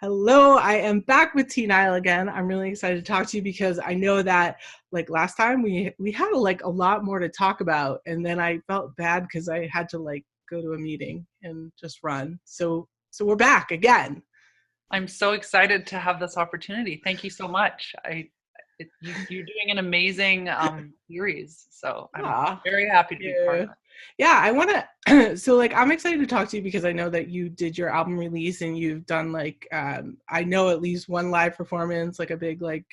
Hello, I am back with Nile again. I'm really excited to talk to you because I know that like last time we had like a lot more to talk about, and then I felt bad because I had to like go to a meeting and just run. So we're back again. I'm so excited to have this opportunity. Thank you so much. You're doing an amazing series, so I'm Yeah. very happy to be part Yeah. of it. Yeah, I want to so like I'm excited to talk to you because I know that you did your album release and you've done like I know at least one live performance, like a big like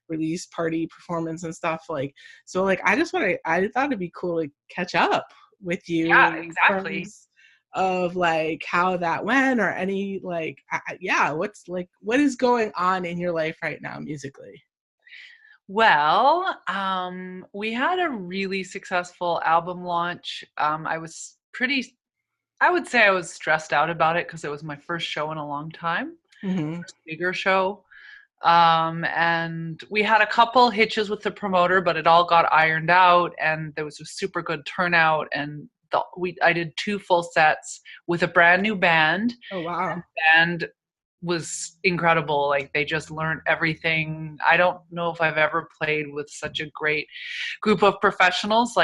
release party performance and stuff like so like I thought it'd be cool to catch up with you Yeah, in exactly. terms of like how that went or any like yeah, what's like what is going on in your life right now musically? Well, we had a really successful album launch. I would say I was stressed out about it because it was my first show in a long time, Mhm. first bigger show. And we had a couple hitches with the promoter, but it all got ironed out, and there was a super good turnout. And I did two full sets with a brand new band, Oh wow. and was incredible. Like they just learned everything. I don't know if I've ever played with such a great group of professionals.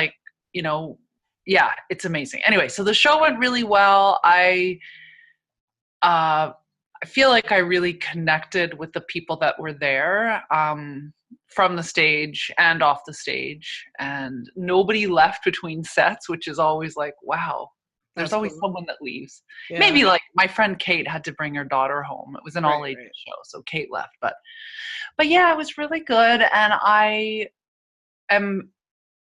You know, yeah, it's amazing. Anyway, so the show went really well. Uh, I feel like I really connected with the people that were there, from the stage and off the stage, and nobody left between sets, which is always like, wow. There's That's always cool. someone that leaves. Yeah. Maybe like my friend Kate had to bring her daughter home. It was an Right, all ages right. show, so Kate left. But yeah, it was really good, and I am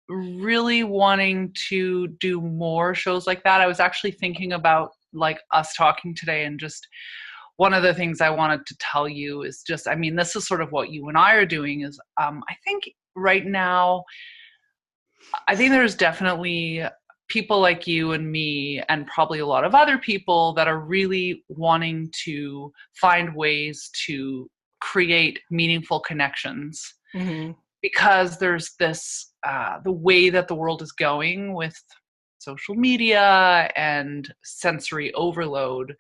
really wanting to do more shows like that. I was actually thinking about like us talking today, and just one of the things I wanted to tell you is just, I mean, this is sort of what you and I are doing is, I think right now, I think there's definitely people like you and me, and probably a lot of other people that are really wanting to find ways to create meaningful connections, Mhm. because there's this, the way that the world is going with social media and sensory overload.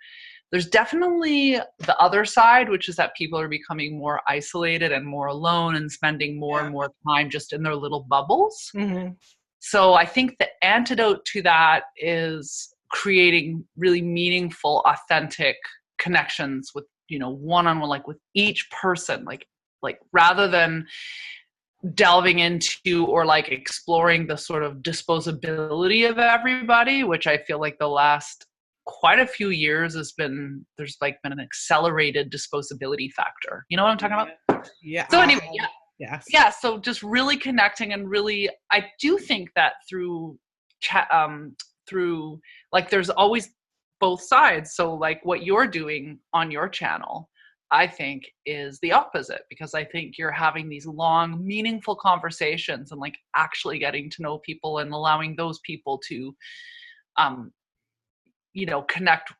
There's definitely the other side, which is that people are becoming more isolated and more alone and spending more Yeah. and more time just in their little bubbles. Mhm. So I think the antidote to that is creating really meaningful, authentic connections with, one-on-one, like with each person, like rather than delving into or like exploring the sort of disposability of everybody, which I feel like the last quite a few years there's like been an accelerated disposability factor. You know what I'm talking Yeah. about? Yeah. So anyway, yeah. Yes. Yeah, so just really connecting, and really I do think that through chat, through, like, there's always both sides. So like what you're doing on your channel, I think, is the opposite, because I think you're having these long meaningful conversations and like actually getting to know people and allowing those people to um connect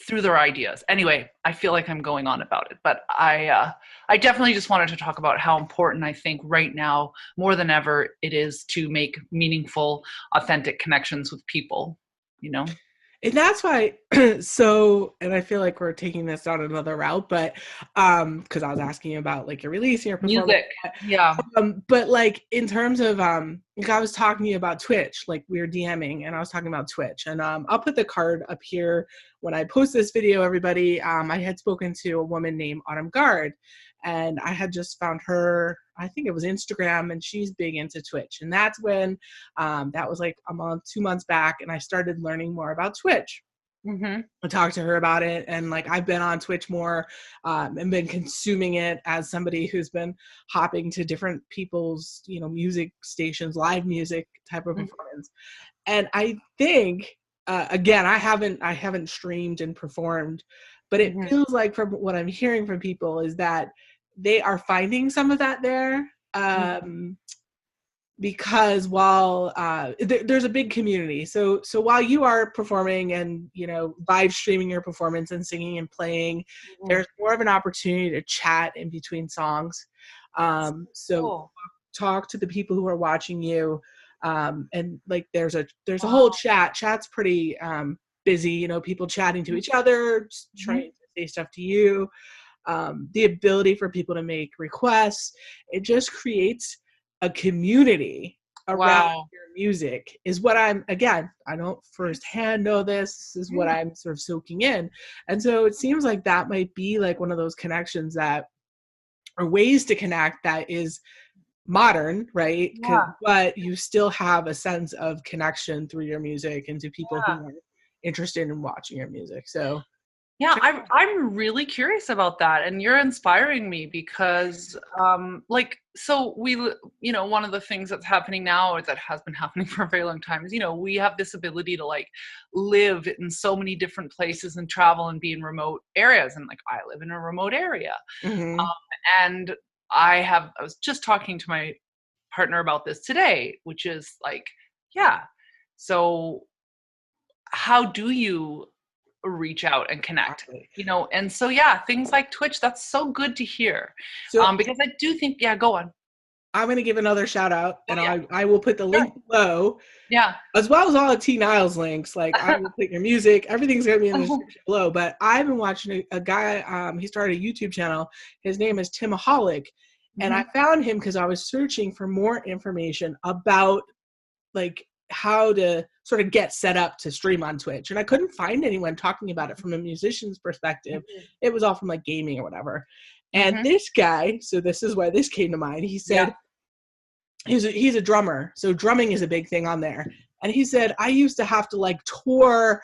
through their ideas. Anyway, I feel like I'm going on about it, but I definitely just wanted to talk about how important I think right now more than ever it is to make meaningful, authentic connections with people. You know, And that's why and I feel like we're taking this down another route, but because I was asking you about like your release and your performance. music. Yeah. But like in terms of like I was talking to you about Twitch, like we were DMing and I was talking about Twitch. And I'll put the card up here when I post this video, everybody. I had spoken to a woman named Autumn Guard, and I had just found her, I think it was Instagram, and she's big into Twitch. And that's when that was like a month, 2 months back, and I started learning more about Twitch. Hmm. I talked to her about it, and like I've been on Twitch more and been consuming it as somebody who's been hopping to different people's music stations, live music type of performance. And I think again, I haven't streamed and performed, but it Hmm. feels like from what I'm hearing from people is that they are finding some of that there. Because while there's a big community, so while you are performing and live streaming your performance and singing and playing, Hmm. there's more of an opportunity to chat in between songs. So Cool. talk to the people who are watching you, and like there's a whole Wow. chat's pretty busy, people chatting to each other, trying Hmm. to say stuff to you, the ability for people to make requests. It just creates a community around Wow. your music is what again, I don't firsthand know this is what I'm sort of soaking in. And so it seems like that might be like one of those connections that are ways to connect that is modern, right? Yeah. But you still have a sense of connection through your music and to people who are interested in watching your music. So yeah, I'm really curious about that, and you're inspiring me because, like, so one of the things that's happening now, or that has been happening for a very long time, is we have this ability to like live in so many different places and travel and be in remote areas, and like I live in a remote area, mm-hmm. And I was just talking to my partner about this today, which is like, yeah, so how do you reach out and connect, and so things like Twitch, that's so good to hear, So because I do think, go on. I'm going to give another shout out, and yeah. I will put the link below, as well as all of T Nile's links. Like I will put your music, everything's going to be in the description below. But I've been watching a guy, he started a YouTube channel. His name is Timaholic, and I found him because I was searching for more information about like how to sort of get set up to stream on Twitch, and I couldn't find anyone talking about it from a musician's perspective. It was all from like gaming or whatever. And this guy, so this is why this came to mind, he said he's a drummer, so drumming is a big thing on there. And he said, I used to have to like tour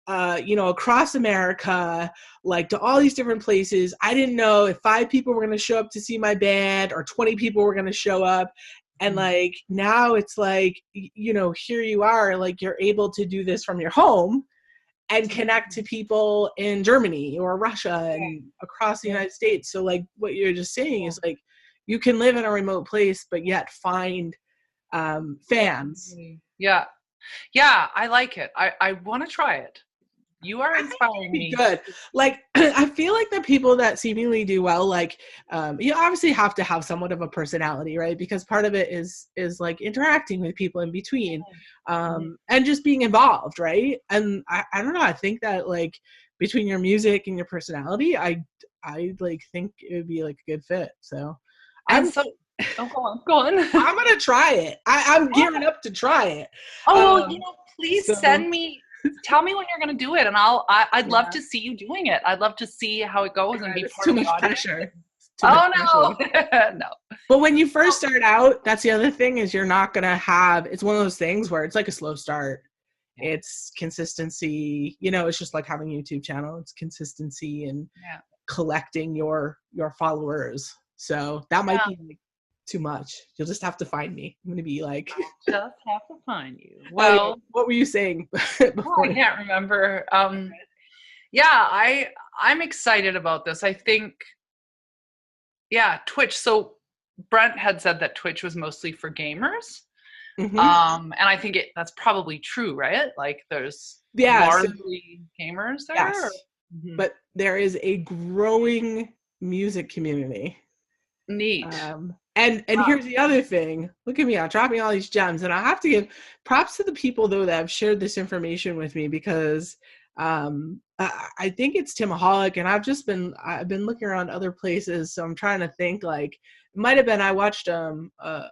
across America, like to all these different places. I didn't know if 5 people were going to show up to see my band or 20 people were going to show up. And like now it's like, here you are, like you're able to do this from your home and connect to people in Germany or Russia and across the United States. So like what you're just saying is like you can live in a remote place but yet find fans. Yeah, I like it. I want to try it. You are inspiring me. Good. Like, I feel like the people that seemingly do well, like, you obviously have to have somewhat of a personality, right? Because part of it is like interacting with people in between, and just being involved, right? And I don't know. I think that like between your music and your personality, I like think it would be like a good fit. So go on. I'm gonna try it. I'm gearing up to try it. Please send me. Tell me when you're going to do it, and I'd love to see you doing it. I'd love to see how it goes and be part of the audience. Pressure. No. No. But when you first start out, that's the other thing is you're not going to have, it's one of those things where it's like a slow start. It's consistency, it's just like having a YouTube channel. It's consistency and collecting your followers. So that might be like too much. You'll just have to find me. I'm going to be like, I'll just have to find you. Well, what were you saying before? I can't remember. I'm excited about this. I think, Twitch. So Brent had said that Twitch was mostly for gamers. And I think that's probably true, right? Like there's largely gamers there. Yes. But there is a growing music community. Neat. And here's the other thing. Look at me, I'm dropping all these gems, and I have to give props to the people though that have shared this information with me, because I think it's Timaholic, and I've been looking around other places, so I'm trying to think. Like it might have been I watched a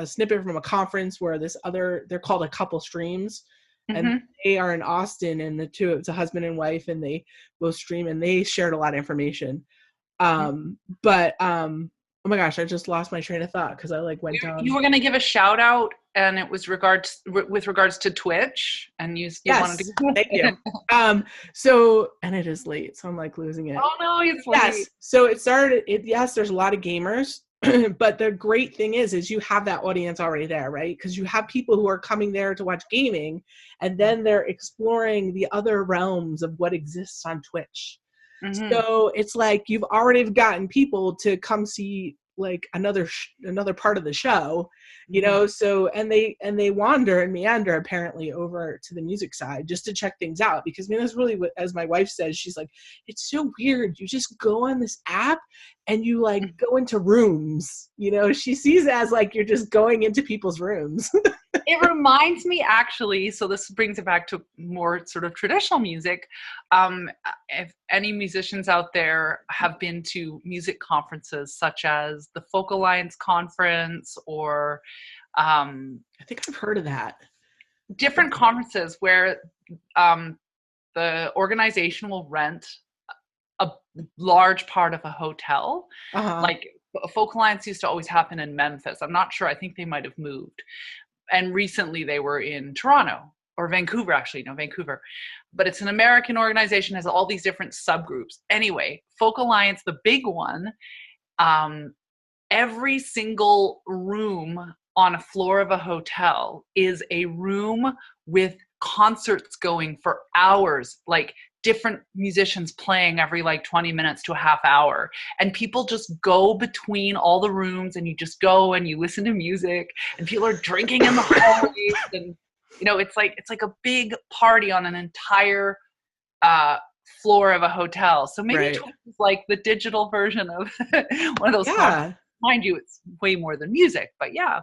snippet from a conference where they're called A Couple Streams, and they are in Austin, and it's a husband and wife, and they both stream, and they shared a lot of information. Oh my gosh, I just lost my train of thought because I like went down. You were going to give a shout out, and it was with regards to Twitch, and you wanted to. Thank you. So, and it is late, so I'm like losing it. Oh no, it's late. Yes. So it started. Yes, there's a lot of gamers, but the great thing is you have that audience already there, right? Because you have people who are coming there to watch gaming, and then they're exploring the other realms of what exists on Twitch. So it's like you've already gotten people to come see like another part of the show, so and they wander and meander apparently over to the music side just to check things out, because that's really what, as my wife says, she's like, it's so weird, you just go on this app and you like go into rooms, she sees it as like you're just going into people's rooms. It reminds me actually, so this brings it back to more sort of traditional music. If any musicians out there have been to music conferences such as the Folk Alliance Conference or I think I've heard of that. different conferences where the organization will rent a large part of a hotel. Like Folk Alliance used to always happen in Memphis. I'm not sure. I think they might have moved. And recently they were in Toronto or Vancouver, actually. No, Vancouver. But it's an American organization, has all these different subgroups. Anyway, Folk Alliance, the big one, every single room on a floor of a hotel is a room with concerts going for hours, like different musicians playing every like 20 minutes to a half hour, and people just go between all the rooms, and you just go and you listen to music, and people are drinking in the hallways, and you know, it's like a big party on an entire floor of a hotel. So maybe Twitch is like the digital version of one of those concerts. Mind you, it's way more than music, but yeah,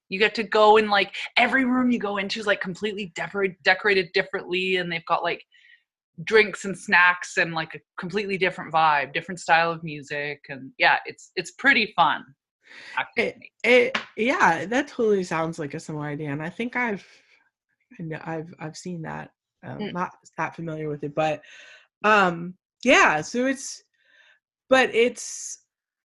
you get to go in, like every room you go into is like completely decorated differently, and they've got like drinks and snacks and like a completely different vibe, different style of music, and yeah, it's pretty fun. Yeah, that totally sounds like a similar idea, and I think I've seen that. Not that familiar with it, but yeah. So it's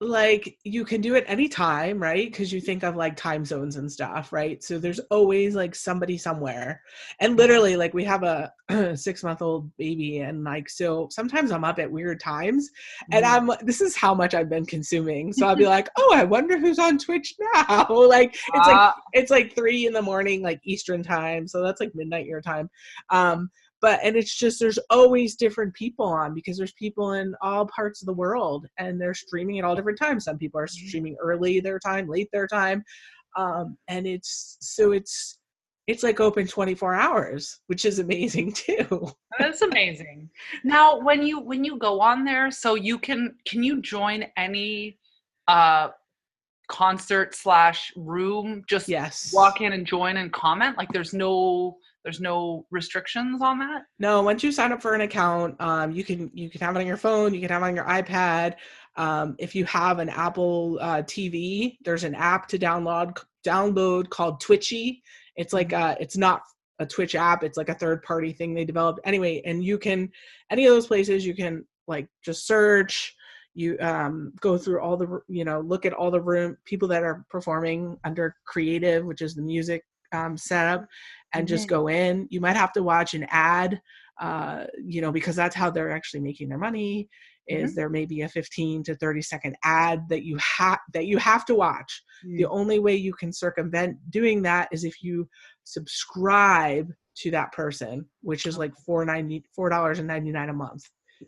like you can do it anytime, right? Because you think of like time zones and stuff, right? So there's always like somebody somewhere, and literally like we have a 6-month-old baby, and like so sometimes I'm up at weird times, and this is how much I've been consuming. So I'll be like, oh, I wonder who's on Twitch now. Like it's like 3 a.m, like Eastern time, so that's like midnight your time. And it's just, there's always different people on, because there's people in all parts of the world, and they're streaming at all different times. Some people are streaming early their time, late their time. And it's like open 24 hours, which is amazing too. That's amazing. Now, when you go on there, so can you join any concert / room, just walk in and join and comment? Like there's no restrictions on that? No, once you sign up for an account, you can have it on your phone, you can have it on your iPad. If you have an Apple TV, there's an app to download called Twitchy. It's like it's not a Twitch app, it's like a third-party thing they developed. Anyway, and you can, any of those places, you can like just search, you go through all the, look at all the people that are performing under creative, which is the music setup, and just go in. You might have to watch an ad, because that's how they're actually making their money, is there may be a 15 to 30 second ad that you have to watch. The only way you can circumvent doing that is if you subscribe to that person, which is like $4.99 a month.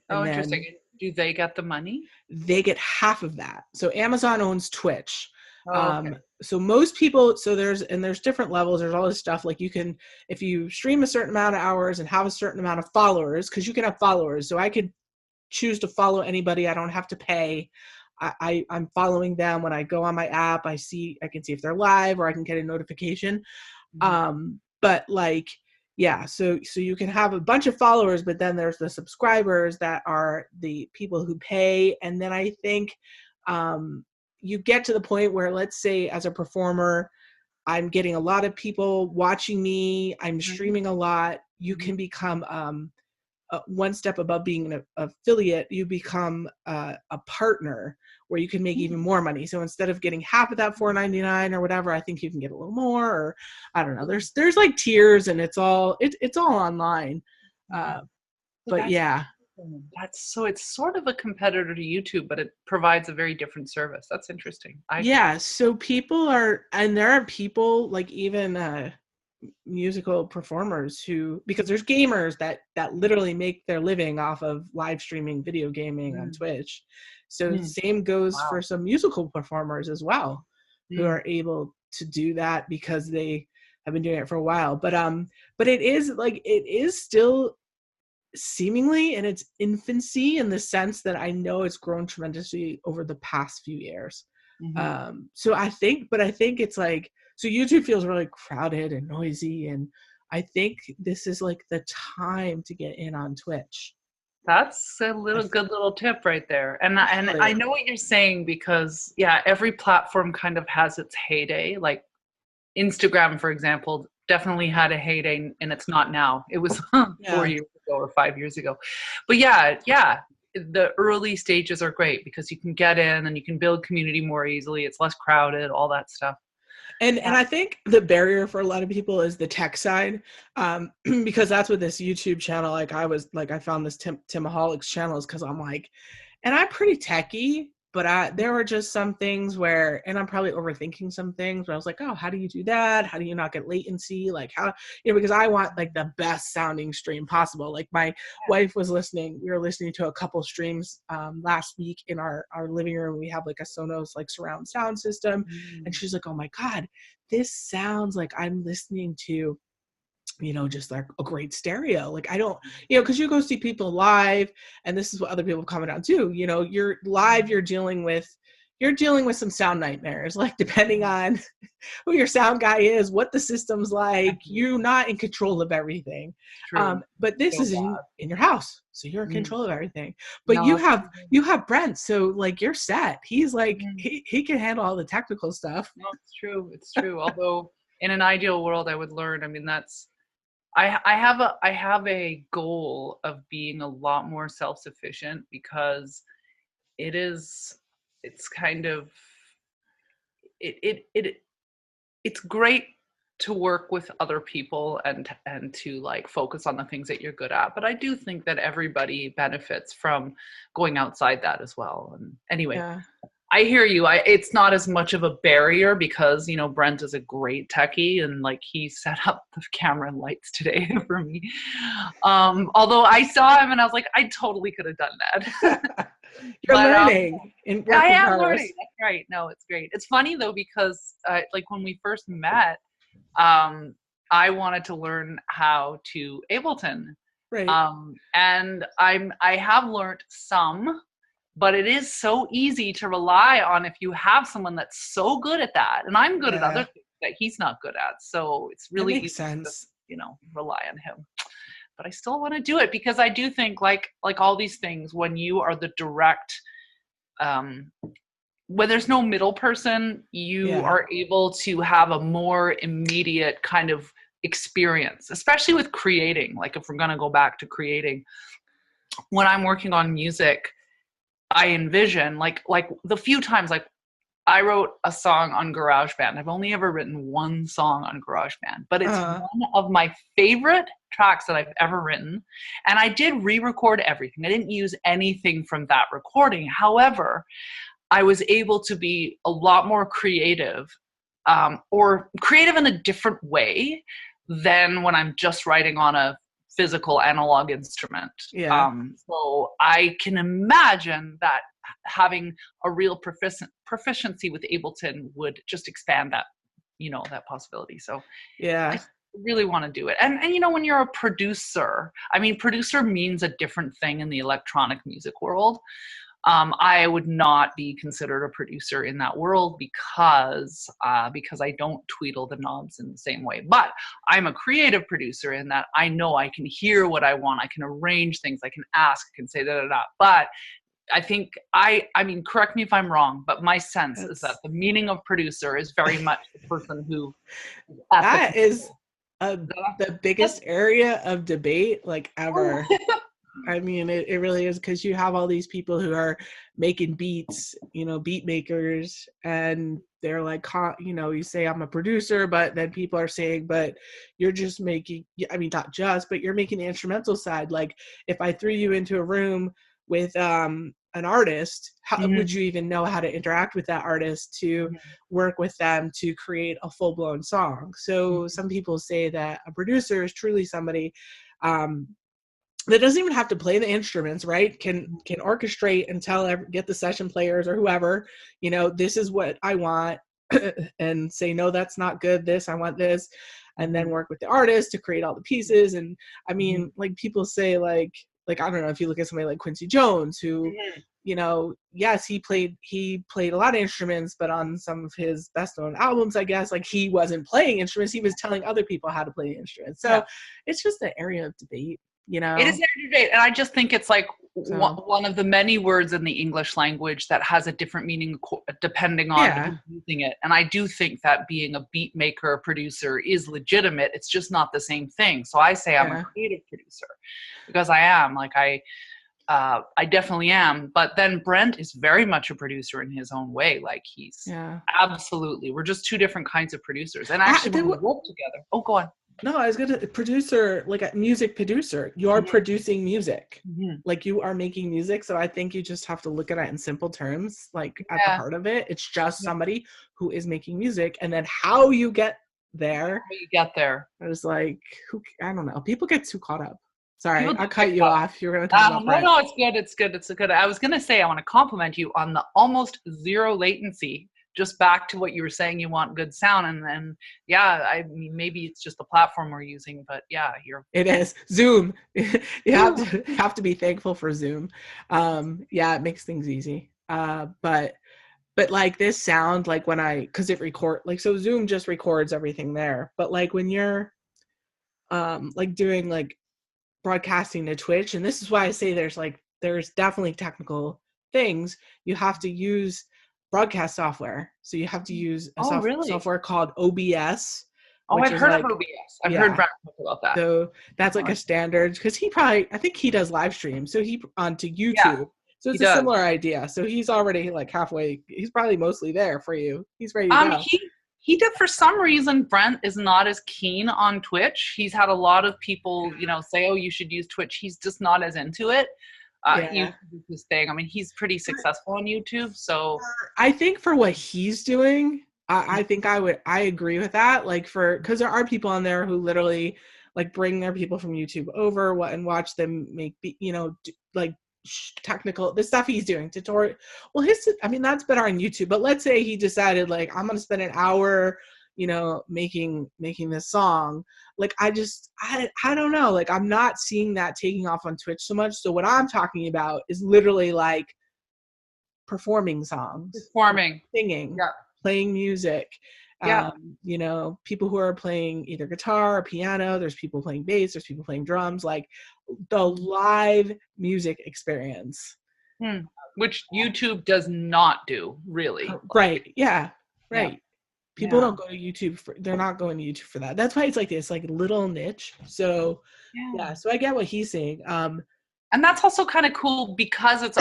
Oh, interesting. Do they get the money? They get half of that. So Amazon owns Twitch. Okay. So most people, there's different levels. There's all this stuff, like you can, if you stream a certain amount of hours and have a certain amount of followers, because you can have followers. So I could choose to follow anybody. I don't have to pay. I'm following them. When I go on my app, I can see if they're live, or I can get a notification. But like, yeah, so you can have a bunch of followers, but then there's the subscribers that are the people who pay. And then I think you get to the point where, let's say as a performer, I'm getting a lot of people watching me, I'm streaming a lot. You can become one step above being an affiliate. You become a partner, where you can make even more money. So instead of getting half of that $4.99 or whatever, I think you can get a little more, or I don't know. There's like tiers, and it's all online. But yeah. So it's sort of a competitor to YouTube, but it provides a very different service. That's interesting. So there are people like even musical performers because there's gamers that literally make their living off of live streaming video gaming on Twitch. So same goes for some musical performers as well, who are able to do that because they have been doing it for a while. But it is still seemingly in its infancy, in the sense that I know it's grown tremendously over the past few years. So I think it's like, So YouTube feels really crowded and noisy, and I think this is like the time to get in on Twitch. That's a good little tip right there. And I know what you're saying, because yeah, every platform kind of has its heyday. Like Instagram, for example, definitely had a heyday, and it's not now. It was 4 years ago or 5 years ago. But yeah, the early stages are great because you can get in and you can build community more easily. It's less crowded, all that stuff. And I think the barrier for a lot of people is the tech side, because that's what this YouTube channel, like I found this Timaholics channel is because I'm like, and I'm pretty techy, but there were just some things where, and I'm probably overthinking some things, but I was like, oh, how do you do that? How do you not get latency? Like how, because I want like the best sounding stream possible. Like my wife was listening, we were listening to a couple streams last week in our living room. We have like a Sonos like surround sound system. And she's like, oh my God, this sounds like I'm listening to, just like a great stereo. Like I don't, because you go see people live, and this is what other people comment on too. You're live, you're dealing with some sound nightmares, like depending on who your sound guy is, what the system's like, you're not in control of everything. But this is in your house, so you're in control of everything. But you have Brent, so like you're set. He's like he can handle all the technical stuff. No, it's true. Although in an ideal world I would learn. I mean, I have a goal of being a lot more self-sufficient, because it's kind of it's great to work with other people and to like focus on the things that you're good at, but I do think that everybody benefits from going outside that as well. And anyway, I hear you. It's not as much of a barrier because, Brent is a great techie, and like he set up the camera and lights today for me. Although I saw him and I was like, I totally could have done that. You're learning. I am learning. That's right. No, it's great. It's funny though, because like when we first met, I wanted to learn how to Ableton. Right. And I have learned some. But it is so easy to rely on if you have someone that's so good at that. And I'm good at other things that he's not good at. So it's really easy to, rely on him. But I still want to do it, because I do think like all these things, when you are the direct, when there's no middle person, you are able to have a more immediate kind of experience, especially with creating. Like if we're going to go back to creating, when I'm working on music, I envision like the few times, like I wrote a song on GarageBand. I've only ever written one song on GarageBand, but it's one of my favorite tracks that I've ever written. And I did re-record everything. I didn't use anything from that recording. However, I was able to be a lot more creative, or creative in a different way than when I'm just writing on a physical analog instrument. So I can imagine that having a real proficiency with Ableton would just expand that, that possibility. So I really want to do it. And when you're a producer, producer means a different thing in the electronic music world. I would not be considered a producer in that world because I don't tweedle the knobs in the same way. But I'm a creative producer in that I know I can hear what I want. I can arrange things. I can ask, I can say da-da-da. But I think, correct me if I'm wrong, but my sense is that the meaning of producer is very much the person who... That is the biggest area of debate like ever. It really is, because you have all these people who are making beats, beat makers, and they're like, you say I'm a producer, but then people are saying, but you're just making, not just, but you're making the instrumental side. Like if I threw you into a room with an artist, how would you even know how to interact with that artist to work with them to create a full-blown song? So some people say that a producer is truly somebody that doesn't even have to play the instruments, right? Can orchestrate and get the session players or whoever, this is what I want, and say, no, that's not good. I want this, and then work with the artist to create all the pieces. And like people say, like I don't know if you look at somebody like Quincy Jones, who you know, yes, he played a lot of instruments, but on some of his best known albums, I guess, like he wasn't playing instruments, he was telling other people how to play instruments. So it's just an area of debate, you know. It is an area of debate, and I just think it's like So, one of the many words in the English language that has a different meaning depending on who's using it. And I do think that being a beat maker, producer is legitimate. It's just not the same thing. So I say I'm a creative producer because I am. Like I definitely am. But then Brent is very much a producer in his own way. Like he's absolutely. We're just two different kinds of producers. And actually, when we work together. Oh, go on. No, I was gonna producer, like a music producer. You're producing music, like you are making music. So I think you just have to look at it in simple terms, like at the heart of it. It's just somebody who is making music, and then how you get there. How you get there. I was like, I don't know. People get too caught up. Sorry, I cut you off. You were gonna talk about Brent. No, it's good. It's good. It's good. I was gonna say I want to compliment you on the almost zero latency. Just back to what you were saying, you want good sound, and then I mean maybe it's just the platform we're using, but it is Zoom. You have to be thankful for Zoom. It makes things easy. But like this sound, like when because it record, like, so Zoom just records everything there, but like when you're like doing like broadcasting to Twitch, and this is why I say there's definitely technical things, you have to use broadcast software. So you have to use a software called OBS. I've heard of OBS. I've heard Brent talk about that. So that's like a standard, because I think he does live stream. So he onto YouTube. Yeah, so it's a similar idea. So he's already like halfway. He's probably mostly there for you. He's ready to go. He did, for some reason, Brent is not as keen on Twitch. He's had a lot of people, say, oh, you should use Twitch. He's just not as into it. YouTube is his thing. I mean, he's pretty successful on YouTube, so I think for what he's doing, I think I agree with that. Like because there are people on there who literally like bring their people from YouTube over and watch them make like technical, the stuff he's doing tutorial. Well, that's better on YouTube. But let's say he decided like I'm gonna spend an hour making this song. Like I don't know, like I'm not seeing that taking off on Twitch so much. So what I'm talking about is literally like performing songs, singing, playing music. People who are playing either guitar or piano, there's people playing bass, there's people playing drums, like the live music experience. Which YouTube does not do, really. Right. Yeah. Right. People don't go to YouTube they're not going to YouTube for that. That's why it's like this like little niche. So so I get what he's saying. And that's also kind of cool because it's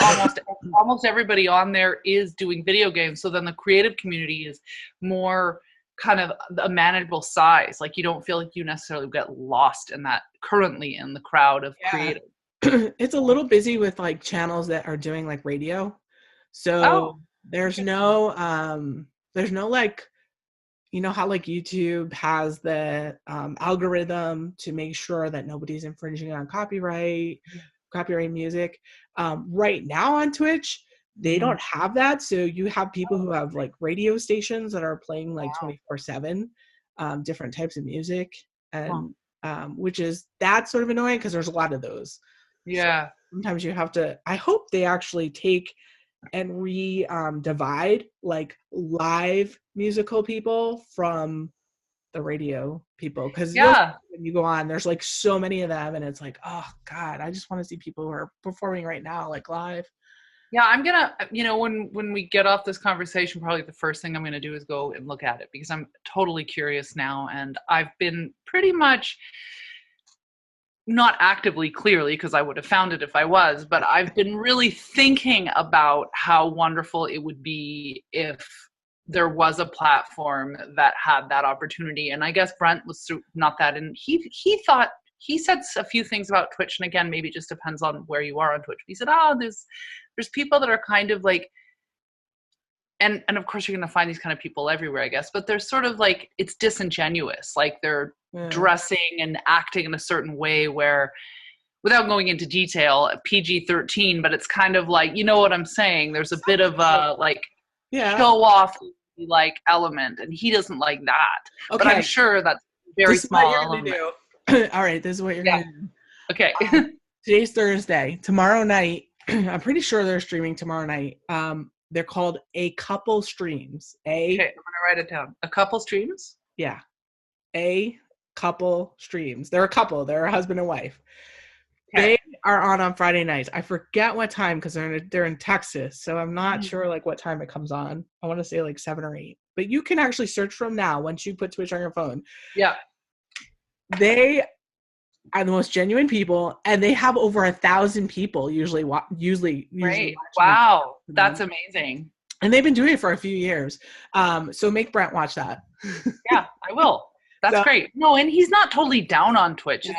almost everybody on there is doing video games. So then the creative community is more kind of a manageable size. Like you don't feel like you necessarily get lost in that currently in the crowd of creative. It's a little busy with like channels that are doing like radio. So there's no like, how like YouTube has the algorithm to make sure that nobody's infringing on copyright music. Right now on Twitch, they don't have that. So you have people who have like radio stations that are playing like 24/7 different types of music, and that's sort of annoying because there's a lot of those. Yeah. So sometimes you have to, I hope they actually take and divide like live musical people from the radio people, because when you go on, there's like so many of them, and it's like, oh god, I just want to see people who are performing right now like live. I'm gonna, when we get off this conversation, probably the first thing I'm gonna do is go and look at it, because I'm totally curious now, and I've been pretty much not actively, clearly, because I would have found it if I was, but I've been really thinking about how wonderful it would be if there was a platform that had that opportunity. And I guess Brent was not that, and he said a few things about Twitch, and again, maybe it just depends on where you are on Twitch. He said, there's people that are kind of like, and of course you're going to find these kind of people everywhere, I guess, but they're sort of like, it's disingenuous. Like they're dressing and acting in a certain way where, without going into detail, PG-13, but it's kind of like, you know what I'm saying? There's a bit of a like show off like element, and he doesn't like that. Okay. But I'm sure that's very small element. All right, this is what you're going to do. Okay. Today's Thursday. Tomorrow night, I'm pretty sure they're streaming tomorrow night. They're called A Couple Streams. Okay, I'm gonna write it down. A couple streams. Yeah, A Couple Streams. They're a couple. They're a husband and wife. Okay. They are on Friday nights. I forget what time because they're in Texas, so I'm not sure like what time it comes on. I want to say like 7 or 8. But you can actually search from now once you put Twitch on your phone. Yeah. They are the most genuine people, and they have over 1,000 people usually Great. Wow, that's amazing. And they've been doing it for a few years. So make Brent watch that. Yeah, I will. That's great. No, and he's not totally down on Twitch. Yeah.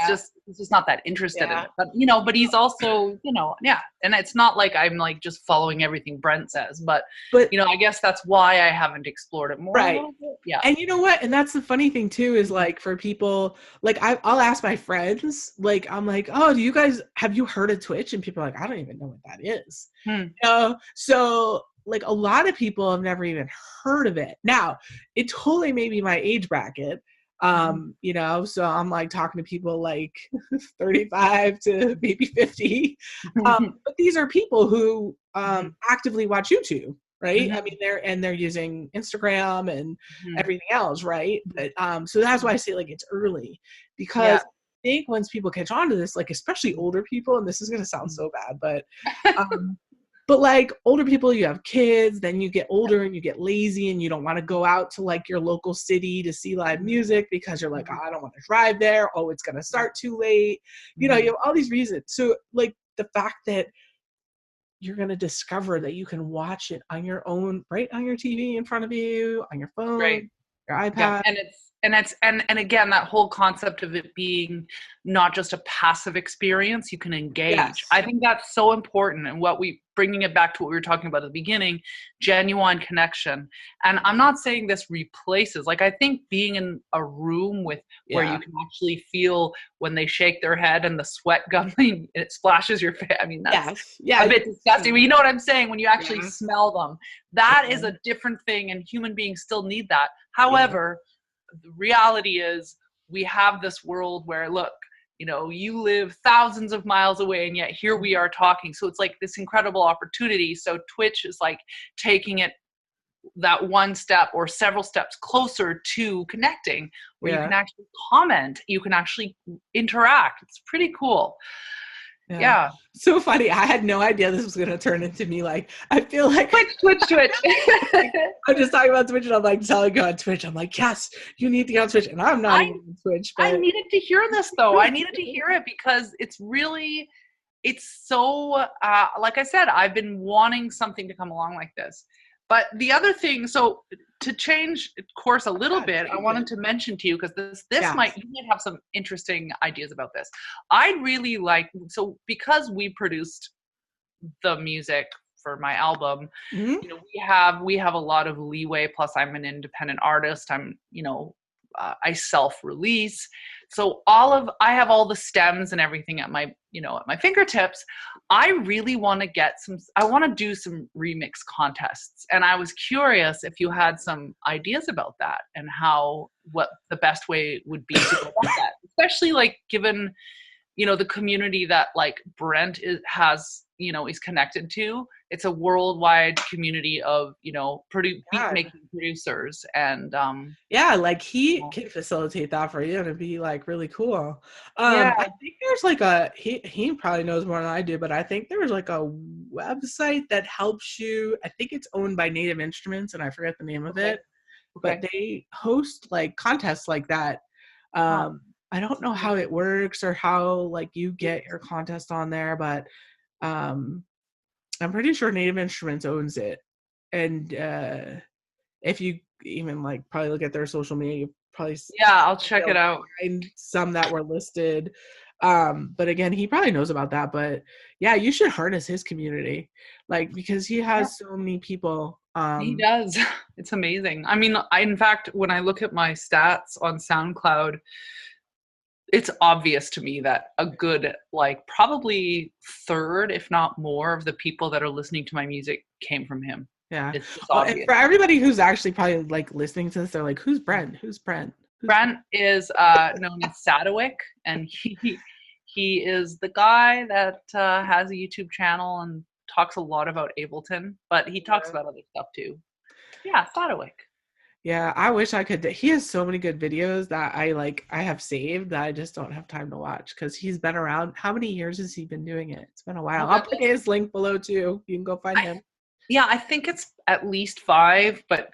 He's just not that interested in it. But but he's also, and it's not like I'm like just following everything Brent says, but I guess that's why I haven't explored it more. Right. Yeah. And you know what? And that's the funny thing too, is like for people, like I'll ask my friends, like I'm like, oh, have you heard of Twitch? And people are like, I don't even know what that is. So like a lot of people have never even heard of it. Now, it totally may be my age bracket. So I'm like talking to people like 35 to maybe 50. But these are people who actively watch YouTube, right? I mean, they're using Instagram and everything else, right? But so that's why I say like it's early, because I think once people catch on to this, like especially older people, and this is gonna sound so bad, but like older people, you have kids, then you get older and you get lazy and you don't want to go out to like your local city to see live music because you're like, oh, I don't want to drive there. Oh, it's going to start too late. You have all these reasons. So like the fact that you're going to discover that you can watch it on your own, right on your TV in front of you, on your phone, your iPad. Yeah. And again, that whole concept of it being not just a passive experience, you can engage. Yes. I think that's so important. And bringing it back to what we were talking about at the beginning, genuine connection. And I'm not saying this replaces, like, I think being in a room where you can actually feel when they shake their head and the sweat gumming, it splashes your face. I mean, that's a bit disgusting. But you know what I'm saying? When you actually smell them, that is a different thing. And human beings still need that. However, the reality is we have this world where, look, you live thousands of miles away and yet here we are talking. So it's like this incredible opportunity. So Twitch is like taking it that one step or several steps closer to connecting, where you can actually comment, you can actually interact. It's pretty cool. Yeah. So funny. I had no idea this was going to turn into me. Like, I feel like Twitch. I'm just talking about Twitch and I'm like telling you on Twitch. I'm like, yes, you need to get on Twitch. And I'm not even on Twitch. But... I needed to hear this though. I needed to hear it because it's so, like I said, I've been wanting something to come along like this. But the other thing, so to change course a little bit, I wanted to mention to you, because you might have some interesting ideas about this. I really because we produced the music for my album, we have a lot of leeway. Plus, I'm an independent artist. I self-release. So I have all the stems and everything at my fingertips. I really want to do some remix contests. And I was curious if you had some ideas about that and what the best way would be to go about that, especially like given, the community that like Brent is connected to. It's a worldwide community of, beat making producers, and like he can facilitate that for you. It'd be like really cool. I think there's like he probably knows more than I do, but I think there's like a website that helps you. I think it's owned by Native Instruments, and I forget the name of it, but they host like contests like that. I don't know how it works or how like you get your contest on there, but I'm pretty sure Native Instruments owns it. And if you even like probably look at their social media, you probably I'll check it out. Find some that were listed. But again, he probably knows about that. But yeah, you should harness his community, like, because he has so many people. He does. It's amazing. I mean, in fact, when I look at my stats on SoundCloud, it's obvious to me that a good, like, probably third, if not more, of the people that are listening to my music came from him. Yeah. And for everybody who's actually probably like listening to this, they're like, who's Brent? Brent is known as Sadowik, and He is the guy that has a YouTube channel and talks a lot about Ableton, but he talks about other stuff too. Yeah, Sadwick. Yeah, I wish I could. He has so many good videos that I have saved that I just don't have time to watch because he's been around. How many years has he been doing it? It's been a while. I'll put his link below too. You can go find him. Yeah, I think it's at least 5, but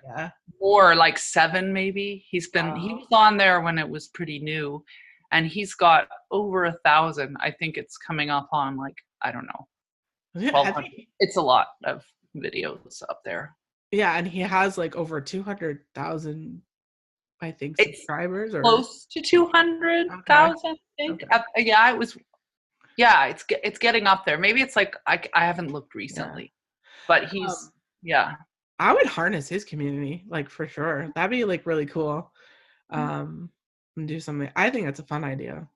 more like 7 maybe. He was on there when it was pretty new, and he's got over 1,000. I think it's coming up on like, I don't know, 1,200. It's a lot of videos up there. Yeah, and he has like over 200,000, I think, subscribers. Or close to 200,000, I think. Okay. Yeah, it was. Yeah, it's getting up there. Maybe it's like I haven't looked recently, but he's I would harness his community, like, for sure. That'd be like really cool. And do something. I think that's a fun idea.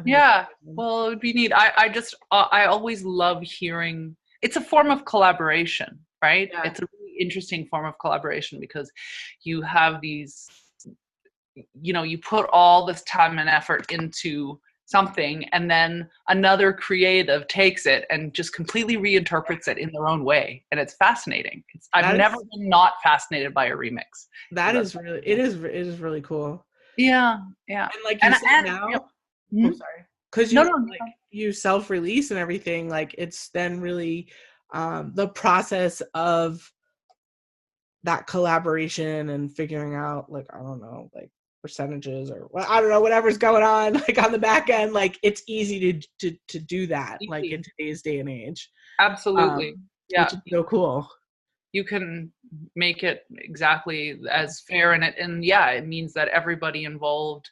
Yeah, well, it would be neat. I always love hearing. It's a form of collaboration, right? Yeah. It's a really interesting form of collaboration because you have these, you put all this time and effort into something, and then another creative takes it and just completely reinterprets it in their own way, and it's fascinating. I've never been not fascinated by a remix. It is really cool. Yeah. And like you said now, I'm sorry, because you self-release and everything. Like, it's then really the process of that collaboration and figuring out, like, I don't know, like, percentages or I don't know, whatever's going on, like, on the back end. Like, it's easy to do that, like, in today's day and age. Absolutely. Which is so cool. You can make it exactly as fair, and it means that everybody involved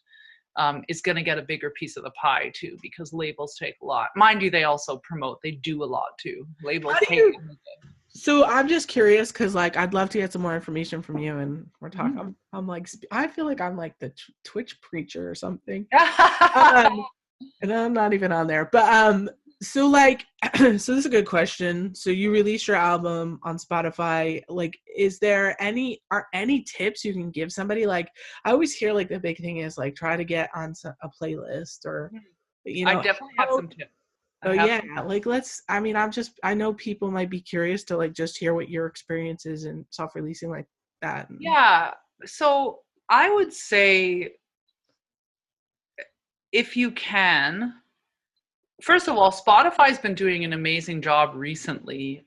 is going to get a bigger piece of the pie too, because labels take a lot. Mind you, they also promote. They do a lot too. Labels take. So I'm just curious because, like, I'd love to get some more information from you, and we're talking. Mm-hmm. I'm like, I feel like I'm like the Twitch preacher or something, and I'm not even on there. But so like, so this is a good question. So you released your album on Spotify. Like, are any tips you can give somebody? Like, I always hear, like, the big thing is, like, try to get on a playlist, or I definitely have some tips. Like, I know people might be curious to, like, just hear what your experience is in self-releasing like that. Yeah. So I would say, if you can, first of all, Spotify's been doing an amazing job recently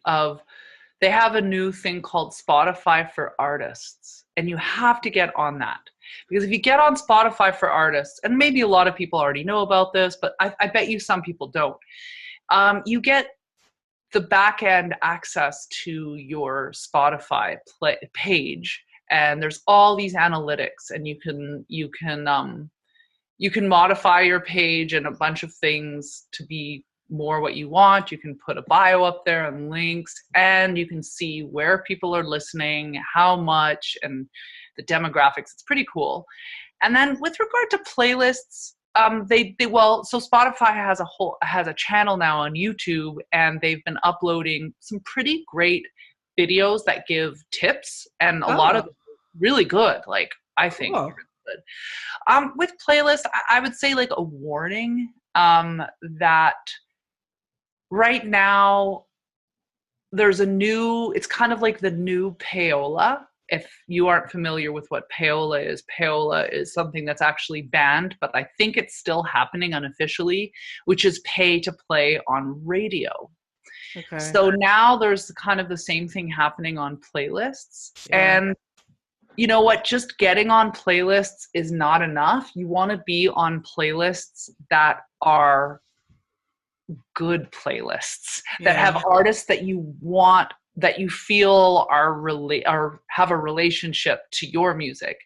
they have a new thing called Spotify for Artists, and you have to get on that. Because if you get on Spotify for Artists, and maybe a lot of people already know about this, but I bet you some people don't, you get the back-end access to your Spotify page, and there's all these analytics, and you can modify your page and a bunch of things to be more what you want. You can put a bio up there and links, and you can see where people are listening, how much, and the demographics. It's pretty cool. And then with regard to playlists, so Spotify has a channel now on YouTube, and they've been uploading some pretty great videos that give tips, and a lot of them really good. Like, I think really good. With playlists, I would say, like, a warning that right now there's it's kind of like the new payola. If you aren't familiar with what payola is something that's actually banned, but I think it's still happening unofficially, which is pay to play on radio. Okay. So now there's kind of the same thing happening on playlists. Yeah. And you know what? Just getting on playlists is not enough. You want to be on playlists that are good playlists, that have artists that you want, that you feel are have a relationship to your music.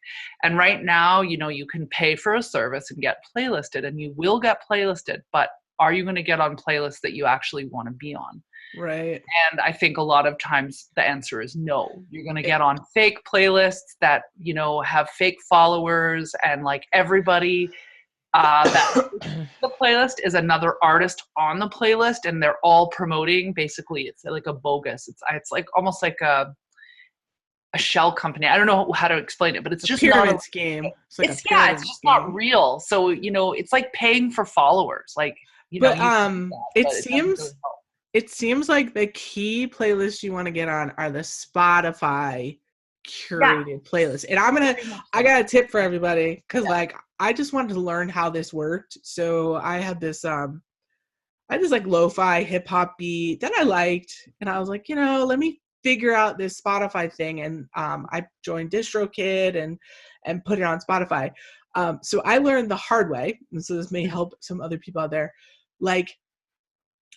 And right now, you can pay for a service and get playlisted, and you will get playlisted, but are you going to get on playlists that you actually want to be on? Right. And I think a lot of times the answer is no. You're going to get on fake playlists that, have fake followers, and like everybody that the playlist is another artist on the playlist, and they're all promoting. Basically, it's like a bogus. It's like almost like a shell company. I don't know how to explain it, but it's just not a scheme. It's just not real. So it's like paying for followers. Like, You know, But you can do that, it but it doesn't really seems help. it seems like the key playlists you want to get on are the Spotify Yeah, curated playlists. And very much I so. got a tip for everybody because Yeah. like I just wanted to learn how this worked. So I had this like lo-fi hip hop beat that I liked, and I was like, let me figure out this Spotify thing, and I joined DistroKid and put it on Spotify. So I learned the hard way, and so this may help some other people out there. Like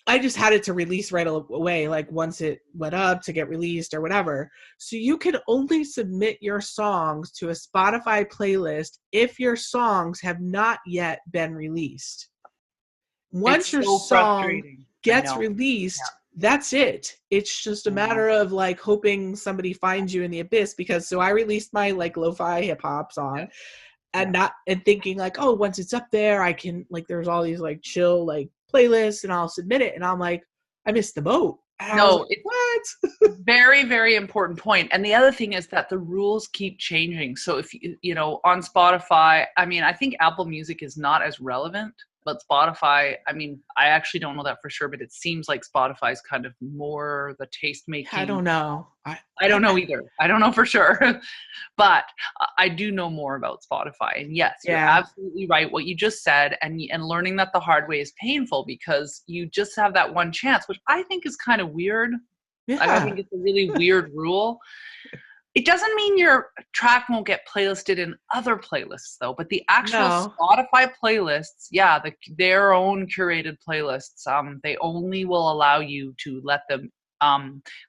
I just had it to release right away, like once it went up to get released or whatever. So you can only submit your songs to a Spotify playlist if your songs have not yet been released. Once It's your so song frustrating. I gets know. released, that's it. It's just a I know. matter of like hoping somebody finds you in the abyss, because so I released my like lo-fi hip hop Yeah. song Yeah. and thinking like, oh, once it's up there, I can like there's all these like chill like playlists and I'll submit it, and I'm like, I missed the boat. And I was No, like, it's what? very, very important point. And the other thing is that the rules keep changing. So if you know, on Spotify, I mean, I think Apple Music is not as relevant, but Spotify, I mean, I actually don't know that for sure, but it seems like Spotify is kind of more the taste I making. don't know. I don't know either. I don't know for sure. But I do know more about Spotify. And yes, you're Yeah. absolutely right. What you just said, and learning that the hard way is painful because you just have that one chance, which I think is kind of weird. Like, I think Yeah. it's a really weird rule. It doesn't mean your track won't get playlisted in other playlists, though. But the actual No. Spotify playlists, yeah, their own curated playlists, they only will allow you to let them,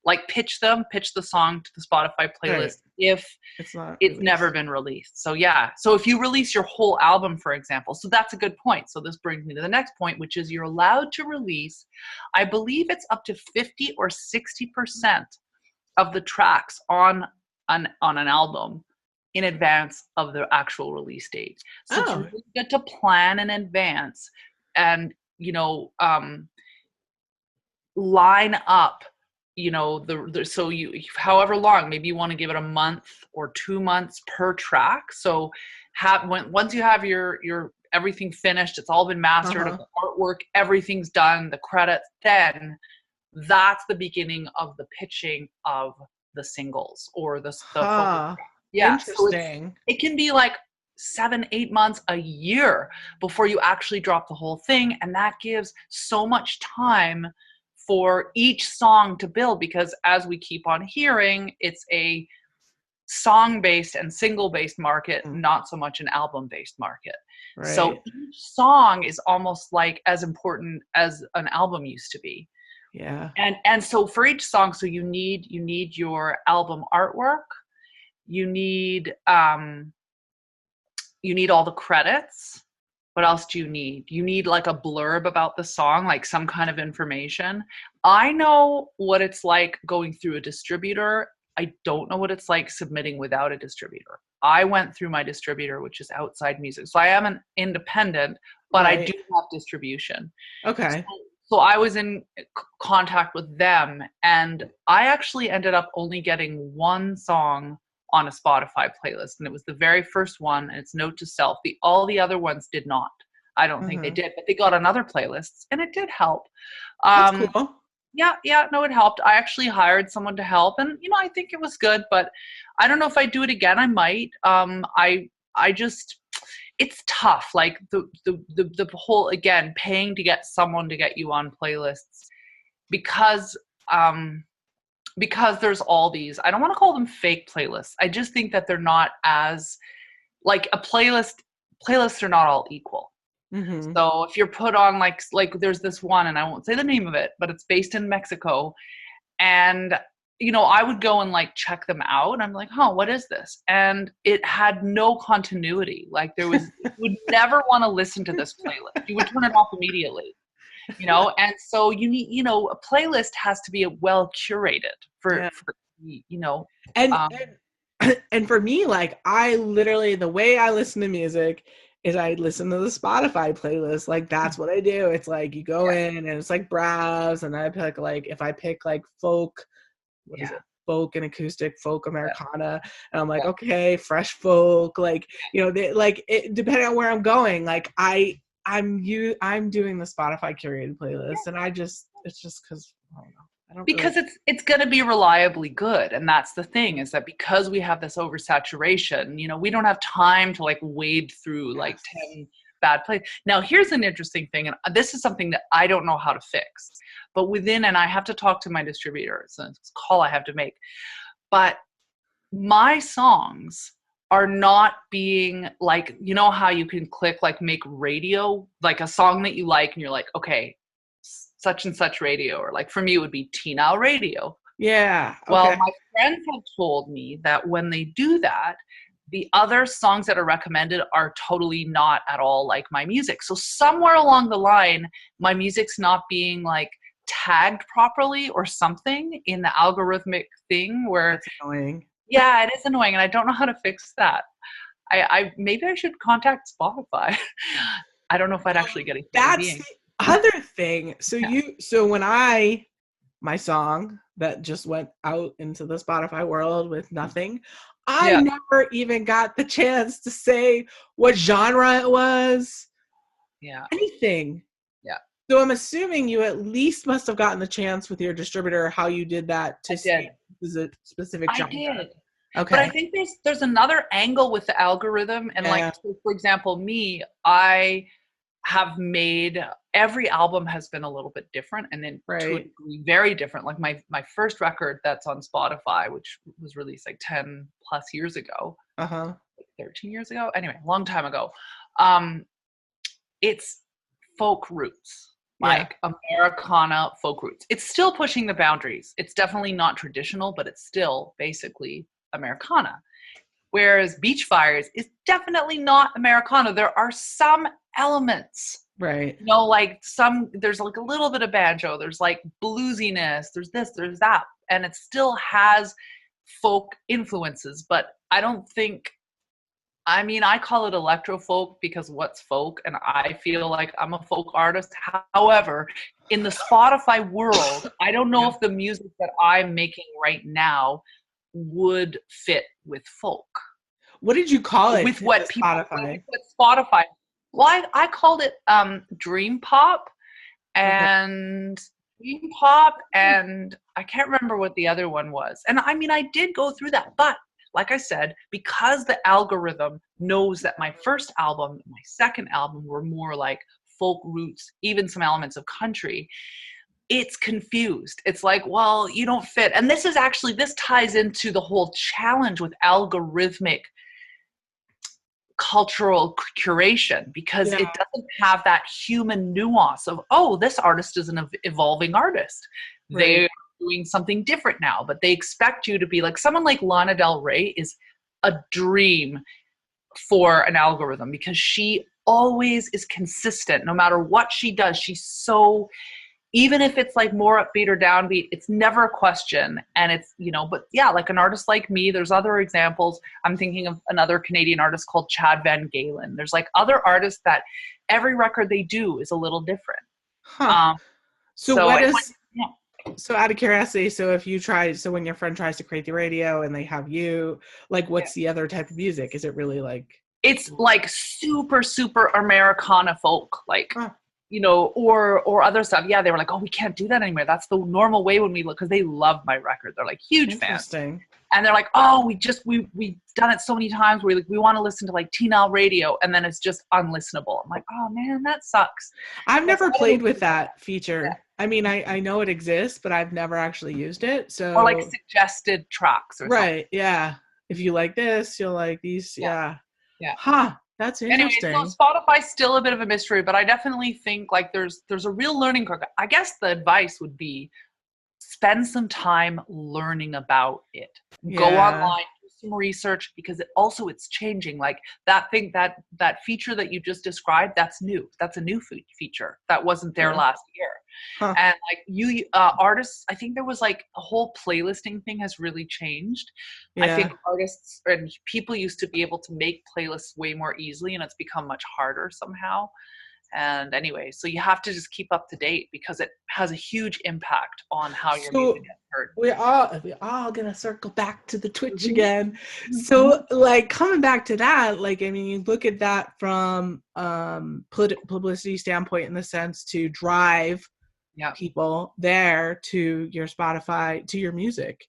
like pitch the song to the Spotify Right. playlist if It's not it's never released. been released. So yeah, so if you release your whole album, for example, so that's a good point. So this brings me to the next point, which is you're allowed to release, I believe it's up to 50 or 60% of the tracks on an album in advance of the actual release date. So it's Oh. really good to plan in advance and, line up, the so you however long, maybe you want to give it a month or 2 months per track. So once you have your everything finished, it's all been mastered, Uh-huh. the artwork, everything's done, the credits, then that's the beginning of the pitching of the singles or the bonus Huh. track. Yeah, so Interesting. it can be like 7, 8 months, a year before you actually drop the whole thing, and that gives so much time for each song to build, because as we keep on hearing, it's a song based and single based market, Mm. not so much an album based market. So Right. each song is almost like as important as an album used to be. Yeah. And so for each song, so you need your album artwork, you need all the credits. What else do you need? You need like a blurb about the song, like some kind of information. I know what it's like going through a distributor. I don't know what it's like submitting without a distributor. I went through my distributor, which is Outside Music. So I am an independent, but I do Right. have distribution. Okay. So I was in contact with them, and I actually ended up only getting one song on a Spotify playlist, and it was the very first one, and it's Note to Self. All the other ones did not. I don't think they Mm-hmm. did, but they got on other playlists, and it did help. That's Um, cool. yeah, no, it helped. I actually hired someone to help, and I think it was good, but I don't know if I do it again. I might. I just, it's tough. Like the whole, again, paying to get someone to get you on playlists, because um because there's all these, I don't want to call them fake playlists. I just think that they're not as, like, a playlists are not all equal. Mm-hmm. So if you're put on, like there's this one, and I won't say the name of it, but it's based in Mexico, and I would go and like check them out, and I'm like, huh, what is this? And it had no continuity. Like, you would never want to listen to this playlist. You would turn it off immediately. And so you need, a playlist has to be well curated Yeah. for you know And um and for me, like I literally the way I listen to music is I listen to the Spotify playlist. Like that's what I do. It's like you go yeah, in and it's like browse, and I pick like if I pick like folk, what is yeah, it? Folk and acoustic, folk yeah, Americana, and I'm like, yeah, okay, fresh folk, like they like it depending on where I'm going. Like I'm doing the Spotify curated playlist, and it's just because I don't know. I don't Because really. it's going to be reliably good, and that's the thing, is that because we have this oversaturation, you know, we don't have time to like wade through like 10 bad plays. Now here's an interesting thing, and this is something that I don't know how to fix, but and I have to talk to my distributors, and it's a call I have to make, but my songs are not being like, you know how you can click like make radio, like a song that you like and you're like, okay, such and such radio, or like for me it would be Nile radio. Yeah. Well, Okay. my friends have told me that when they do that, the other songs that are recommended are totally not at all like my music. So somewhere along the line, my music's not being like tagged properly or something in the algorithmic thing where That's annoying. yeah, it is annoying, and I don't know how to fix that. I maybe I should contact Spotify. I don't know if I'd actually get a human That's being. the other thing. So Yeah. so when my song that just went out into the Spotify world with nothing, I Yeah. never even got the chance to say what genre it was, Yeah. anything. Yeah. So I'm assuming you at least must have gotten the chance with your distributor how you did that to I say did. this is a specific I genre. did. But I Okay. think there's another angle with the algorithm, and like Yeah. so for example, me, I have made every album has been a little bit different, and then to a Right. degree very different. Like my first record that's on Spotify, which was released like 10 plus years ago, Uh-huh. 13 years ago, anyway, a long time ago. Um, it's folk roots, Yeah. like Americana folk roots. It's still pushing the boundaries. It's definitely not traditional, but it's still basically Americana. Whereas Beach Fires is definitely not Americana. There are some elements, Right. you know, like there's like a little bit of banjo, there's like bluesiness, there's this, there's that, and it still has folk influences, but I don't think, I mean, I call it electro folk because what's folk, and I feel like I'm a folk artist. However, in the Spotify world, I don't know Yeah. if the music that I'm making right now would fit with folk, What did you call it with for what the people Spotify? with Spotify. Well, I called it dream pop Okay. and dream pop, and I can't remember what the other one was. And I mean, I did go through that, but like I said, because the algorithm knows that my first album and my second album were more like folk roots, even some elements of country, it's confused. It's like, well, you don't fit. And this ties into the whole challenge with algorithmic cultural curation, because Yeah. it doesn't have that human nuance of, oh, this artist is an evolving artist. Right. They're doing something different now, but they expect you to be like someone like Lana Del Rey is a dream for an algorithm because she always is consistent no matter what she does. She's so, even if it's like more upbeat or downbeat, it's never a question. And it's, you know, but yeah, like an artist like me, there's other examples. I'm thinking of another Canadian artist called Chad Van Galen. There's like other artists that every record they do is a little different. Huh. Um, So so what it, is yeah. so out of curiosity, so if you try so when your friend tries to create the radio and they have you, like Yeah. what's the other type of music? Is it really like It's like super, super Americana folk, like, huh, you know, or other stuff. Yeah, they were like, oh, we can't do that anymore. That's the normal way when we look, because they love my record. They're like huge fans. interesting? And they're like, oh, we've done it so many times where we want to listen to like T-Nile radio, and then it's just unlistenable. I'm like, oh man, that sucks. I've So never I played don't with do that. that feature. I mean, I know it exists, but I've never actually used it. Or like So suggested tracks or something. right, yeah. If you like this, you'll like these. Yeah, Yeah. yeah. Huh. That's Anyway, so interesting. Spotify's still a bit of a mystery, but I definitely think like there's a real learning curve. I guess the advice would be spend some time learning about it. Go Yeah. online, do some research, because it's changing. Like that feature that you just described, that's new. That's a new feature that wasn't there Yeah. last year. Huh. And like you artists, I think there was like a whole playlisting thing has really changed. I Yeah. think artists and people used to be able to make playlists way more easily, and it's become much harder somehow. And anyway, so you have to just keep up to date because it has a huge impact on how your So music gets heard. we're all gonna circle back to the Twitch Mhm. again. Mhm. So like coming back to that, like I mean, you look at that from publicity standpoint in the sense to drive Yeah. people there to your Spotify, to your music,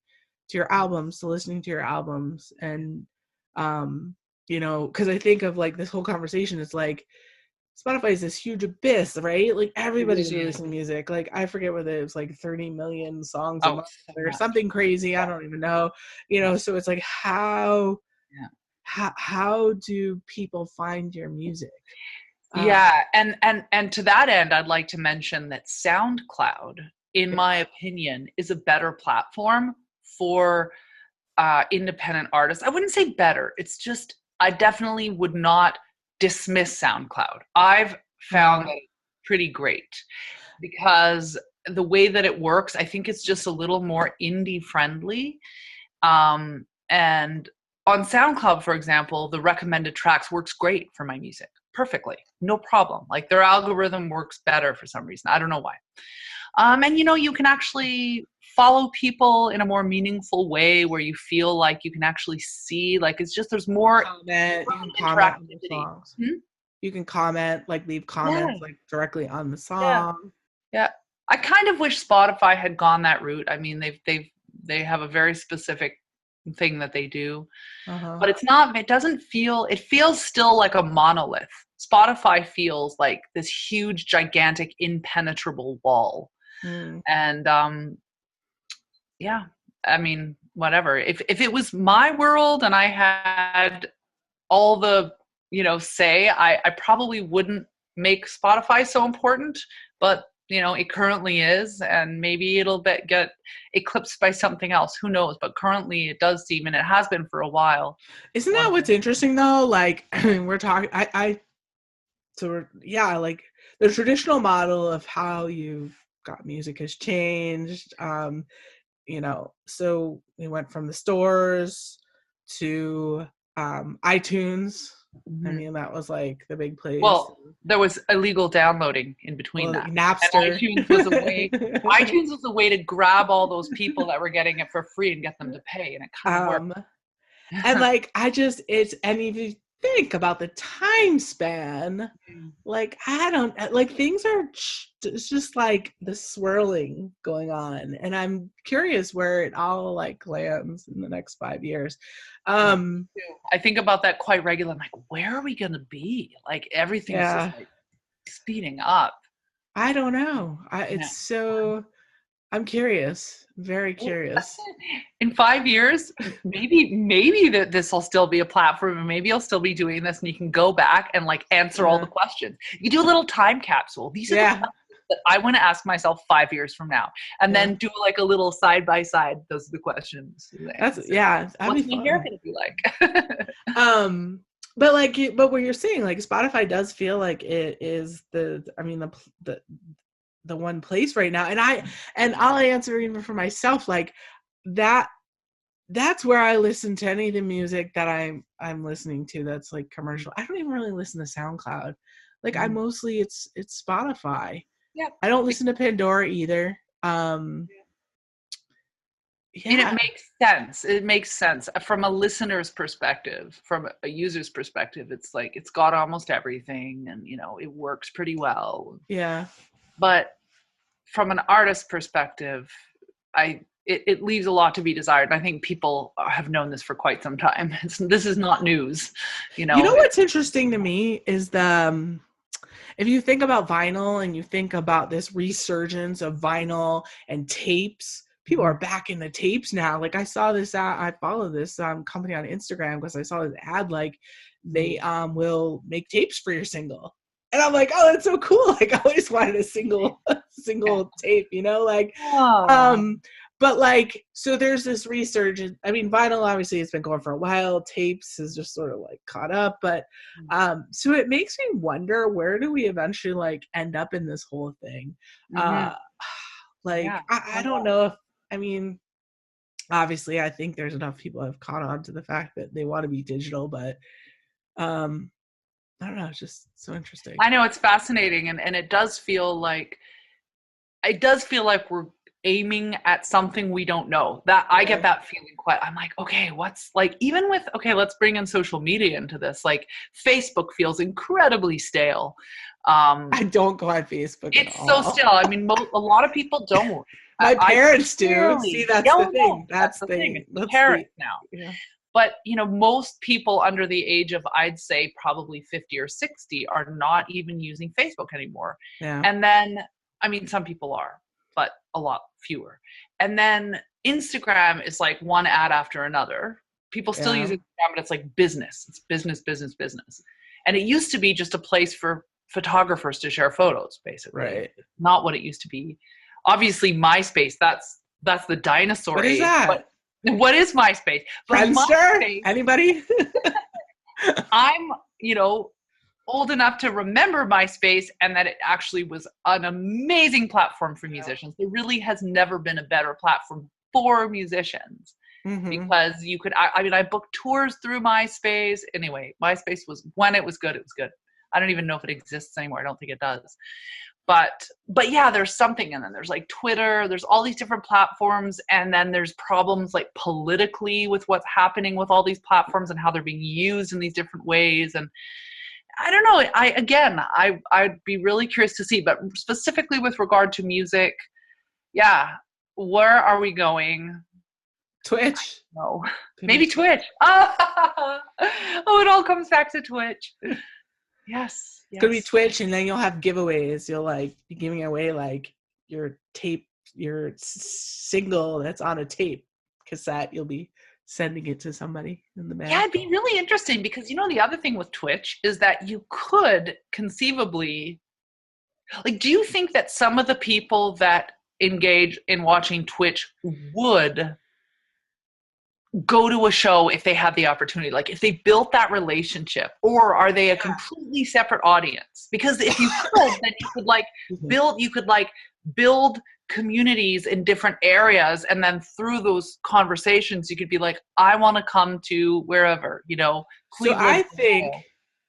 to your albums, to listening to your albums, and because I think of like this whole conversation, it's like Spotify is this huge abyss, right? Like It everybody's really is. releasing music. Like I forget what it was, like 30 million songs a Oh, month so or much. something crazy. I Yeah. don't even know. Yeah. So it's like how Yeah. how do people find your music? Yeah, and to that end, I'd like to mention that SoundCloud, in my opinion, is a better platform for independent artists. I wouldn't say better. It's just I definitely would not dismiss SoundCloud. I've found that it's pretty great because the way that it works, I think it's just a little more indie friendly. And on SoundCloud, for example, the recommended tracks works great for my music. Perfectly. No problem. Like their algorithm works better for some reason. I don't know why. And you can actually follow people in a more meaningful way where you feel like you can actually see, like it's just there's more You can comment on the interactivity. songs. You can comment, like leave Yeah. comments like directly on the Yeah. song. Yeah. I kind of wish Spotify had gone that route. I mean, they have a very specific thing that they do, Uh-huh. but it feels still like a monolith. Spotify feels like this huge, gigantic, impenetrable wall. Mm. And yeah, I mean, whatever. If it was my world and I had all the, say, I probably wouldn't make Spotify so important, but it currently is, and maybe it'll get eclipsed by something else. Who knows? But currently it does seem, and it has been for a while. Isn't One that of what's interesting though? Like we're talking like the traditional model of how you got music has changed. So we went from the stores to iTunes. I Mhm. mean, that was like the big place. Well, there was illegal downloading in between Well, that, and Napster. iTunes was a way to grab all those people that were getting it for free and get them to pay, and it kind of worked. um, and like and if you think about the time span, like I don't like things are it's just like the swirling going on, and I'm curious where it all like lands in the next 5 years. Yeah. um I think about that quite regularly. I'm like, where are we gonna be? Like everything's just yeah, like speeding up. I don't know. Yeah. I'm curious, very Well, curious. in 5 years, maybe that this will still be a platform, and maybe I'll still be doing this, and you can go back and like answer all the Yeah, questions. You do a little time capsule. These are the yeah, questions that I want to ask myself 5 years from now, and yeah. then do like a little side by side. Those are the questions, and the That's answers. yeah, that'd be What's my hair fun. gonna be like? Um, but what you're saying, like Spotify does feel like it is the the one place right now, and I'll answer even for myself, like that that's where I listen to any of the music that I'm listening to that's like commercial. I don't even really listen to SoundCloud. Like I Mhm. mostly it's Spotify. Yeah. I don't listen to Pandora either. And it Yeah, makes sense. It makes sense from a listener's perspective, from a user's perspective. It's like it's got almost everything, and it works pretty well. yeah. But from an artist perspective, it leaves a lot to be desired. And I think people have known this for quite some time. This is not news, You know It, what's interesting to me is if you think about vinyl and you think about this resurgence of vinyl and tapes, people are back in the tapes now. Like I saw this I follow this company on Instagram because I saw this ad, like they will make tapes for your single. And I'm like, oh, that's so cool. Like I always wanted a single tape, like oh, um but like, so there's this resurgence. I mean, vinyl obviously it's been going for a while. Tapes has just sort of like caught up, but so it makes me wonder, where do we eventually like end up in this whole thing? mm-hmm. Like Yeah, I don't know if, I mean, obviously I think there's enough people who have caught on to the fact that they want to be digital, but um I don't know, it's just so interesting. I know, it's fascinating, and it does feel like we're aiming at something we don't know. That I get that feeling quite. I'm like, okay, what's like, even with, okay, let's bring in social media into this. Like Facebook feels incredibly stale. I don't go on Facebook at It's so all. stale. I mean, a lot of people don't. My parents do. Clearly, See, that's the thing. that's the thing. It's the parents now. Yeah. But, you know, most people under the age of, I'd say, probably 50 or 60 are not even using Facebook anymore. Yeah. And then, I mean, some people are, but a lot fewer. And then Instagram is like one ad after another. People still use Instagram, but it's like business. It's business, business, business. And it used to be just a place for photographers to share photos, basically. Right. Not what it used to be. Obviously, MySpace, that's the dinosaur What age. is that? But what is MySpace? Friendster? Anybody? I'm, you know, old enough to remember MySpace, and that it actually was an amazing platform for musicians. There really has never been a better platform for musicians, because you could, I mean, I booked tours through MySpace. Anyway, MySpace was, when it was good, it was good. I don't even know if it exists anymore. I don't think it does. But yeah, there's something. And then there's like Twitter, there's all these different platforms. And then there's problems like politically with what's happening with all these platforms and how they're being used in these different ways. And I don't know. I'd be really curious to see, but specifically with regard to music, yeah, where are we going? Twitch. No, maybe Twitch. Oh, it all comes back to Twitch. Yes. It's gonna be Twitch, and then you'll have giveaways. You'll like be giving away like your tape, your single that's on a tape cassette. You'll be sending it to somebody in the mail. Yeah, it'd be really interesting, because, you know, the other thing with Twitch is that you could conceivably, like, do you think that some of the people that engage in watching Twitch would go to a show if they had the opportunity, like if they built that relationship, or are they a completely separate audience? Because if you could, then you could like build communities in different areas, and then through those conversations you could be like, I want to come to wherever, you know, Cleveland. So I think,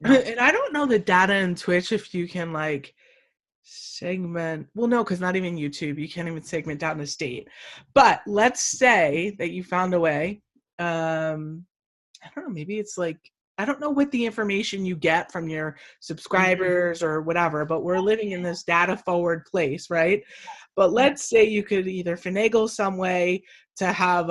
and I don't know the data in Twitch if you can like segment, well, no, because not even YouTube, you can't even segment down the state. But let's say that you found a way. I don't know, maybe it's like, I don't know what the information you get from your subscribers or whatever, but we're living in this data forward place, right? But let's say you could either finagle some way to have,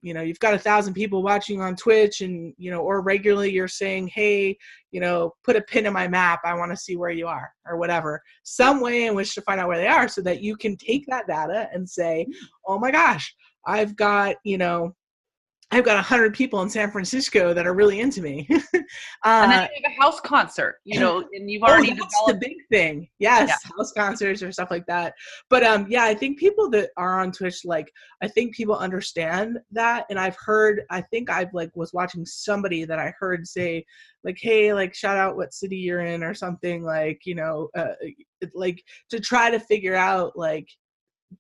you know, you've got 1,000 people watching on Twitch, and, you know, or regularly you're saying, hey, you know, put a pin in my map, I want to see where you are, or whatever. Some way in which to find out where they are, so that you can take that data and say, oh my gosh, I've got, you know, I've got 100 people in San Francisco that are really into me. And then you have a house concert, you know, and you've already that's the big thing. Yes, house concerts or stuff like that. But yeah, I think people that are on Twitch, like, I think people understand that. And I've heard, I think I've like was watching somebody that I heard say like, hey, like shout out what city you're in or something, like, you know, like to try to figure out like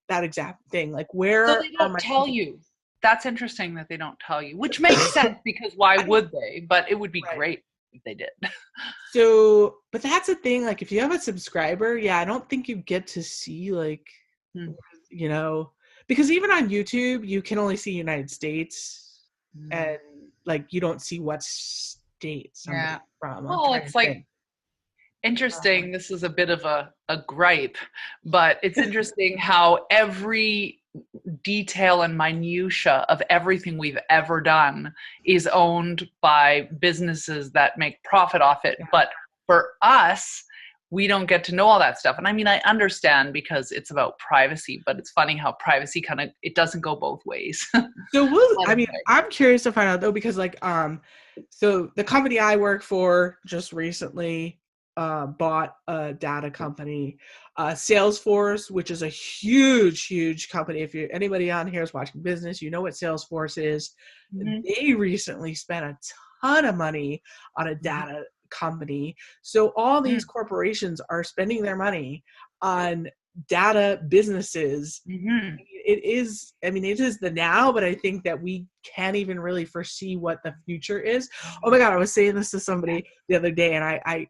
that exact thing, like where. So they don't tell you. That's interesting that they don't tell you, which makes sense, because why would they? But it would be great if they did. So, but that's the thing, like if you have a subscriber, yeah, I don't think you get to see like, you know, because even on YouTube, you can only see United States, and like you don't see what state somebody's from. Well, it's like interesting. This is a bit of a gripe, but it's interesting how every detail and minutia of everything we've ever done is owned by businesses that make profit off it. But for us, we don't get to know all that stuff. And I mean, I understand, because it's about privacy, but it's funny how privacy kind of, it doesn't go both ways. So I mean, I'm curious to find out though, because like, so the company I work for just recently bought a data company, Salesforce, which is a huge company. If anybody on here is watching business, you know what Salesforce is. They recently spent a ton of money on a data company. So all these corporations are spending their money on data businesses. Mm-hmm. It is, I mean, it is the now, but I think that we can't even really foresee what the future is. Oh my God, I was saying this to somebody the other day, and I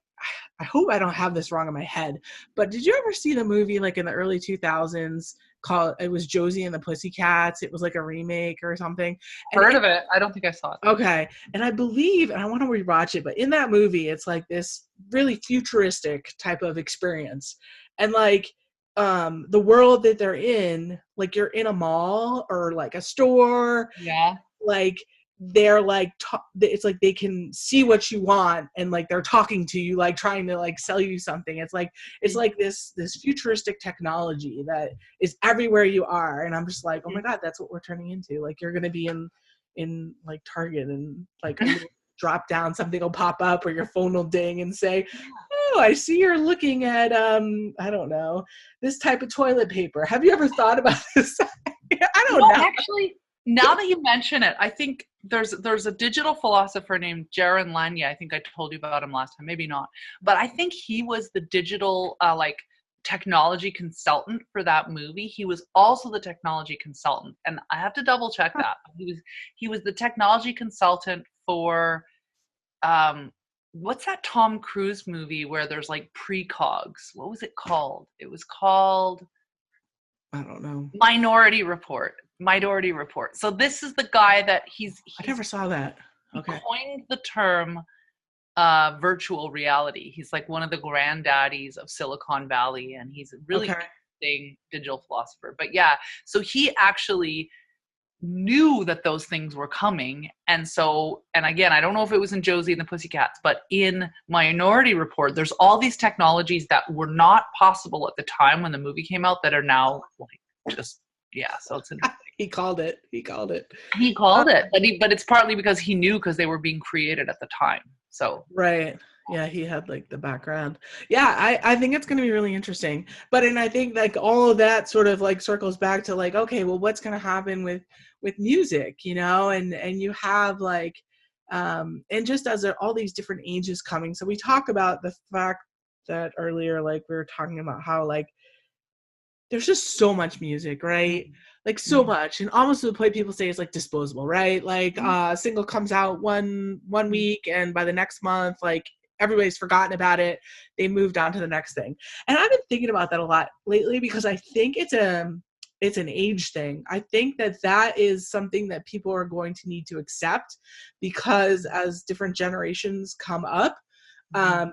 hope I don't have this wrong in my head, but did you ever see the movie like in the early 2000s called, it was Josie and the Pussycats? It was like a remake or something. And Heard of it. I don't think I saw it. okay. And I believe, and I want to rewatch it, but in that movie, it's like this really futuristic type of experience. And like, the world that they're in, like you're in a mall or like a store, Yeah. like they're like, it's like they can see what you want, and like they're talking to you, like trying to like sell you something. It's like this futuristic technology that is everywhere you are. And I'm just like, oh my God, that's what we're turning into. Like you're going to be in like Target, and like a little drop down, something will pop up, or your phone will ding and say, oh, I see you're looking at I don't know, this type of toilet paper. Have you ever thought about this? I don't know. Actually, now that you mention it, I think there's a digital philosopher named Jaron Lanier. I think I told you about him last time, maybe not. But I think he was the digital like technology consultant for that movie. He was also the technology consultant, and I have to double check that. He was the technology consultant for what's that Tom Cruise movie where there's like precogs? What was it called? It was called, I don't know. Minority Report. So this is the guy that he's I never saw that. Okay. He coined the term virtual reality. He's like one of the granddaddies of Silicon Valley, and he's a really interesting digital philosopher. But yeah, so he actually knew that those things were coming. And so, and again, I don't know if it was in Josie and the Pussycats, but in Minority Report, there's all these technologies that were not possible at the time when the movie came out that are now like just, yeah. So it's interesting. He called it. But it's partly because he knew, because they were being created at the time. So right. Yeah, he had like the background. Yeah, I think it's going to be really interesting. But and I think like all of that sort of like circles back to like, okay, well, what's going to happen with music, you know? And you have like, and just as there are all these different ages coming. So we talk about the fact that earlier, like we were talking about how like there's just so much music, right? Like so much, and almost to the point people say it's like disposable, right? Like a single comes out one week, and by the next month, like everybody's forgotten about it. They moved on to the next thing. And I've been thinking about that a lot lately, because I think it's an age thing. I think that is something that people are going to need to accept, because as different generations come up,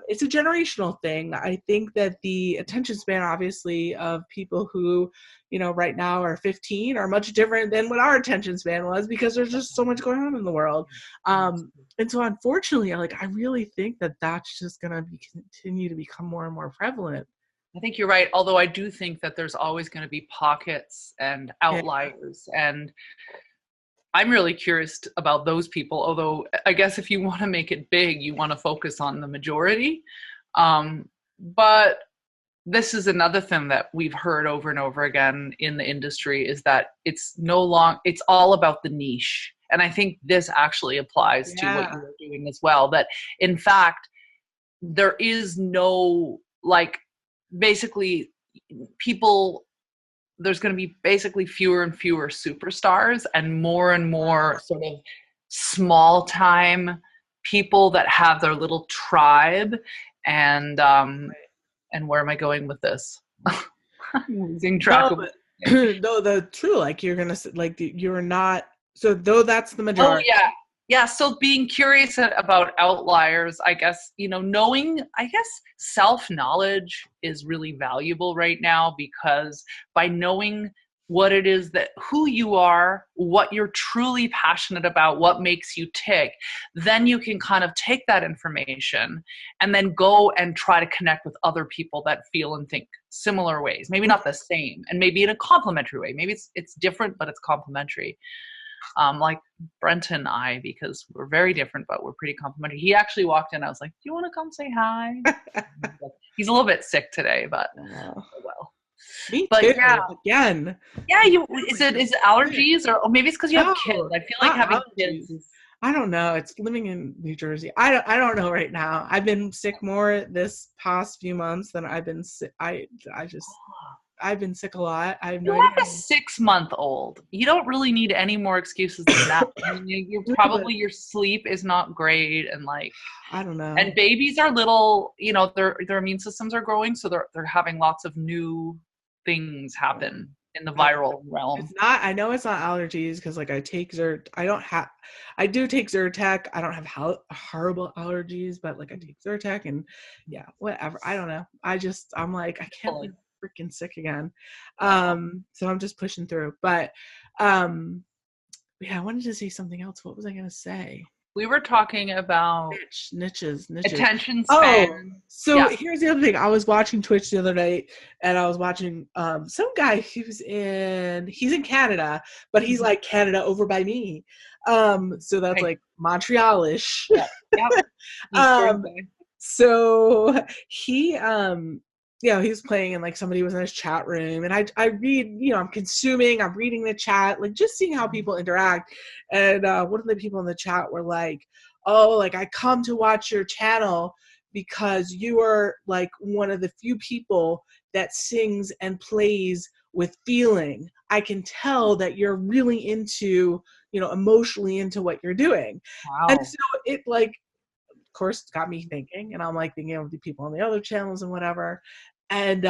it's a generational thing. I think that the attention span, obviously, of people who, you know, right now are 15 are much different than what our attention span was, because there's just so much going on in the world. And so unfortunately, like, I really think that that's just going to continue to become more and more prevalent. I think you're right. Although I do think that there's always going to be pockets and outliers. Yeah. And I'm really curious about those people. Although I guess if you want to make it big, you want to focus on the majority. But this is another thing that we've heard over and over again in the industry, is that it's all about the niche. And I think this actually applies to what you're doing as well. That in fact, there is no, like, basically there's going to be basically fewer and fewer superstars and more sort of small time people that have their little tribe. And where am I going with this? I'm losing track of it. No, the true, like, you're going to, like, you're not, so though that's the majority. Oh, yeah. Yeah, so being curious about outliers, I guess, you know, I guess self-knowledge is really valuable right now, because by knowing what it is who you are, what you're truly passionate about, what makes you tick, then you can kind of take that information and then go and try to connect with other people that feel and think similar ways. Maybe not the same, and maybe in a complementary way. Maybe it's different, but it's complementary. Like Brent and I, because we're very different, but we're pretty complimentary. He actually walked in. I was like, "Do you want to come say hi?" He's a little bit sick today, but oh well. Me too. Yeah, again. Yeah, is it allergies, or maybe it's because you have kids? I feel like having kids. I don't know. It's living in New Jersey. I don't know right now. I've been sick more this past few months than I've been sick. I I've been sick a lot. I have no You idea. have a 6-month-old. You don't really need any more excuses than that. I mean, you're probably, your sleep is not great, and like, I don't know. and babies are little, you know, their immune systems are growing, so they're having lots of new things happen in the viral realm. It's not. I know it's not allergies because like I take Zyrtec. I do take Zyrtec. I don't have horrible allergies, but like I take Zyrtec and yeah, whatever. I don't know. I'm like I can't be freaking sick again. So I'm just pushing through. But yeah, I wanted to say something else. What was I gonna say? We were talking about niches. attention span. Oh, so here's the other thing. I was watching Twitch the other night, and I was watching some guy. He's in Canada, but he's like Canada over by me. So that's like Montreal-ish. Yeah. So he he was playing, and like somebody was in his chat room, and I read, I'm reading the chat, like just seeing how people interact. And one of the people in the chat were like, oh, like I come to watch your channel because you are like one of the few people that sings and plays with feeling. I can tell that you're really into, emotionally into what you're doing. Wow. And so it like, of course, got me thinking, and I'm like thinking of the people on the other channels and whatever. And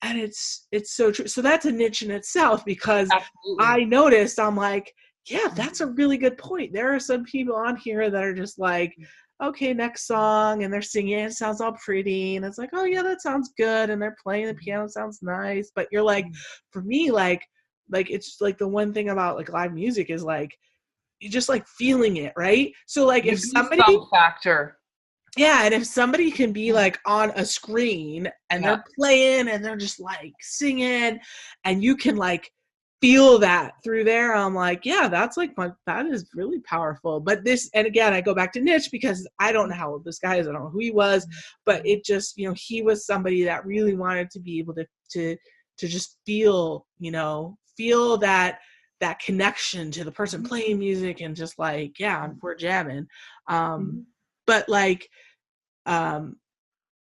it's so true. So that's a niche in itself, because absolutely. I noticed, I'm like, yeah, that's a really good point. There are some people on here that are just like, okay, next song, and they're singing, it sounds all pretty, and it's like, oh yeah, that sounds good, and they're playing the piano, sounds nice. But you're like, for me, like it's like the one thing about like live music is like you just like feeling it, right? So like if somebody factor. Yeah, and if somebody can be like on a screen and they're playing and they're just like singing, and you can like feel that through there, I'm like, yeah, that's like that is really powerful. But this, and again, I go back to niche because I don't know how old this guy is, I don't know who he was, but it just, he was somebody that really wanted to be able to just feel, feel that connection to the person playing music, and just like, yeah, we're jamming. But like,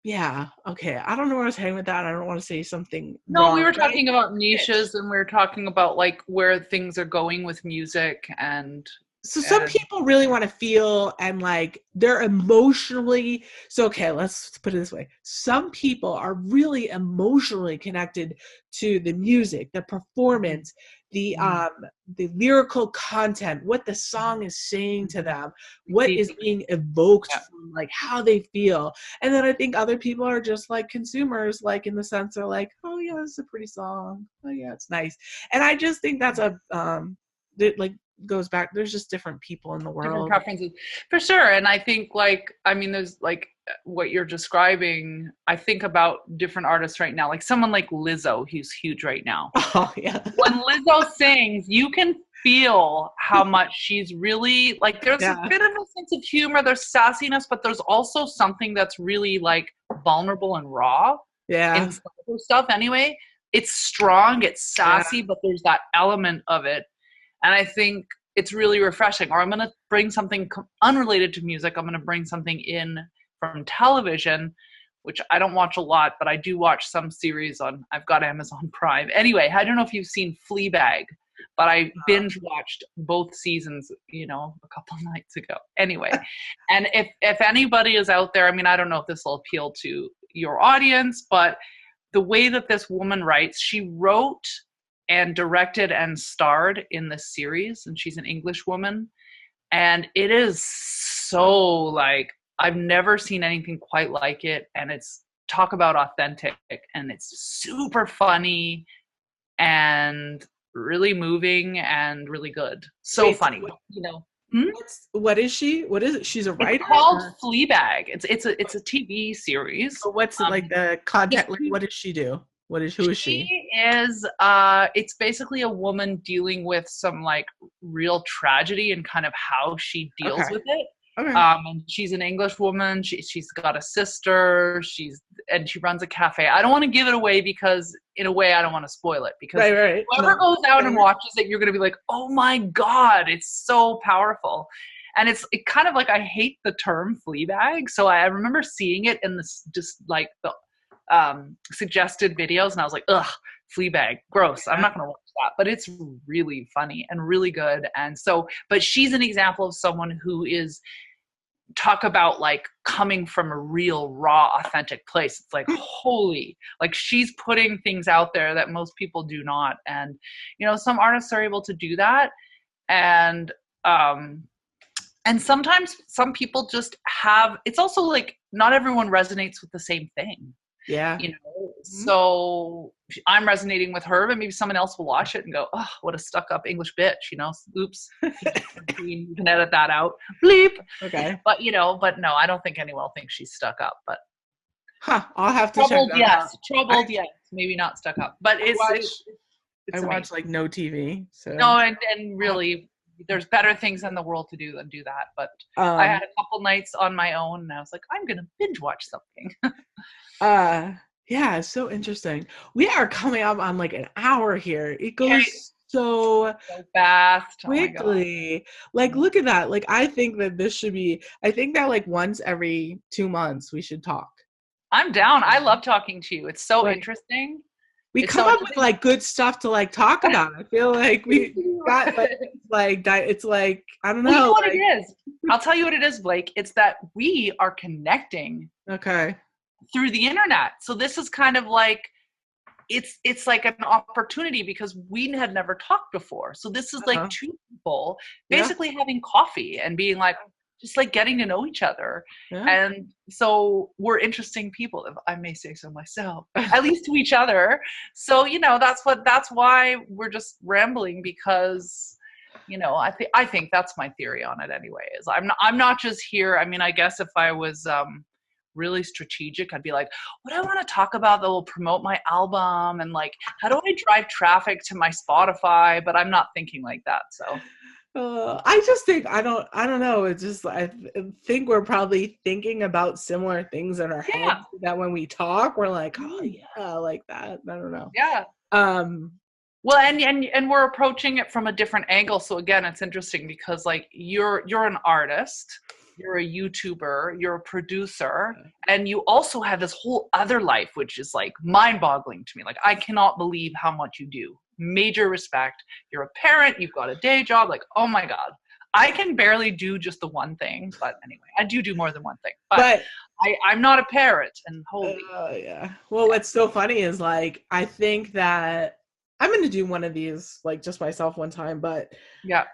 yeah, okay. I don't know where I was heading with that. I don't want to say something wrong. We were talking about niches, and we were talking about like where things are going with music. And so some people really want to feel, and like they're emotionally, so okay, let's put it this way. Some people are really emotionally connected to the music, the performance, the lyrical content, what the song is saying to them, what is being evoked from like how they feel. And then I think other people are just like consumers, like in the sense they're like, oh yeah, this is a pretty song, oh yeah, it's nice. And I just think that's like goes back, there's just different people in the world, different preferences for sure. And I think like, I mean, there's like what you're describing, I think about different artists right now, like someone like Lizzo, who's huge right now. Oh yeah. When Lizzo sings, you can feel how much she's really like, there's a bit of a sense of humor, there's sassiness, but there's also something that's really like vulnerable and raw in stuff. Anyway, it's strong, it's sassy, but there's that element of it. And I think it's really refreshing. Or I'm going to bring something unrelated to music. I'm going to bring something in from television, which I don't watch a lot, but I do watch some series on, I've got Amazon Prime. Anyway, I don't know if you've seen Fleabag, but I binge watched both seasons, a couple of nights ago. Anyway, and if anybody is out there, I mean, I don't know if this will appeal to your audience, but the way that this woman writes, she wrote and directed and starred in this series, and she's an English woman, and it is so like, I've never seen anything quite like it, and it's talk about authentic, and it's super funny and really moving and really good. So funny. What is she? What is it? She's a writer? It's called Fleabag. It's a TV series. So what's like the content? Like, what does she do? Who is she? She is, it's basically a woman dealing with some like real tragedy and kind of how she deals with it. Okay. And she's an English woman. She's got a sister. She runs a cafe. I don't want to give it away because, in a way, I don't want to spoil it, because whoever goes out and watches it, you're going to be like, oh my God, it's so powerful. And it kind of like, I hate the term Fleabag. So I remember seeing it in this, just like suggested videos, and I was like, ugh, Fleabag, gross. I'm not going to watch that. But it's really funny and really good. And so, but she's an example of someone who is, talk about like coming from a real raw authentic place. It's like, holy, like she's putting things out there that most people do not. And some artists are able to do that, and sometimes some people just have, it's also like not everyone resonates with the same thing. Yeah. So I'm resonating with her, but maybe someone else will watch it and go, oh, what a stuck up English bitch, oops. You can edit that out. Bleep. Okay. But no, I don't think anyone will think she's stuck up, but I'll have to troubled, check that out. Troubled, yes. Maybe not stuck up. But I watch like no TV. So no, and really there's better things in the world to do than do that. But I had a couple nights on my own and I was like, I'm gonna binge watch something. Yeah, so interesting. We are coming up on like an hour here. It goes so fast, quickly. Like, look at that. Like, I think that like once every 2 months we should talk. I'm down. I love talking to you. It's so interesting. We come up with like good stuff to like talk about. I feel like we got like it's like, I don't know. You know what it is? I'll tell you what it is, Blake. It's that we are connecting. Okay. Through the internet. So this is kind of like, it's like an opportunity because we had never talked before. So this is like two people basically having coffee and being like, just like getting to know each other. Yeah. And so we're interesting people, if I may say so myself, at least to each other. So, that's why we're just rambling, because, I think that's my theory on it anyway, is I'm not just here. I mean, I guess if I was, really strategic, I'd be like, what do I want to talk about that will promote my album, and like, how do I drive traffic to my Spotify? But I'm not thinking like that. So I just think I don't know. It's just, I think we're probably thinking about similar things in our heads, that when we talk, we're like, oh yeah, like that. I don't know. Yeah. Well, and we're approaching it from a different angle. So again, it's interesting because like you're an artist, you're a YouTuber, you're a producer, and you also have this whole other life, which is like mind-boggling to me. Like, I cannot believe how much you do. Major respect. You're a parent, you've got a day job. Like, oh my God, I can barely do just the one thing. But anyway, I do more than one thing. But I'm not a parent, and holy. Yeah. Well, what's so funny is like, I think that I'm going to do one of these, like just myself one time, but yeah.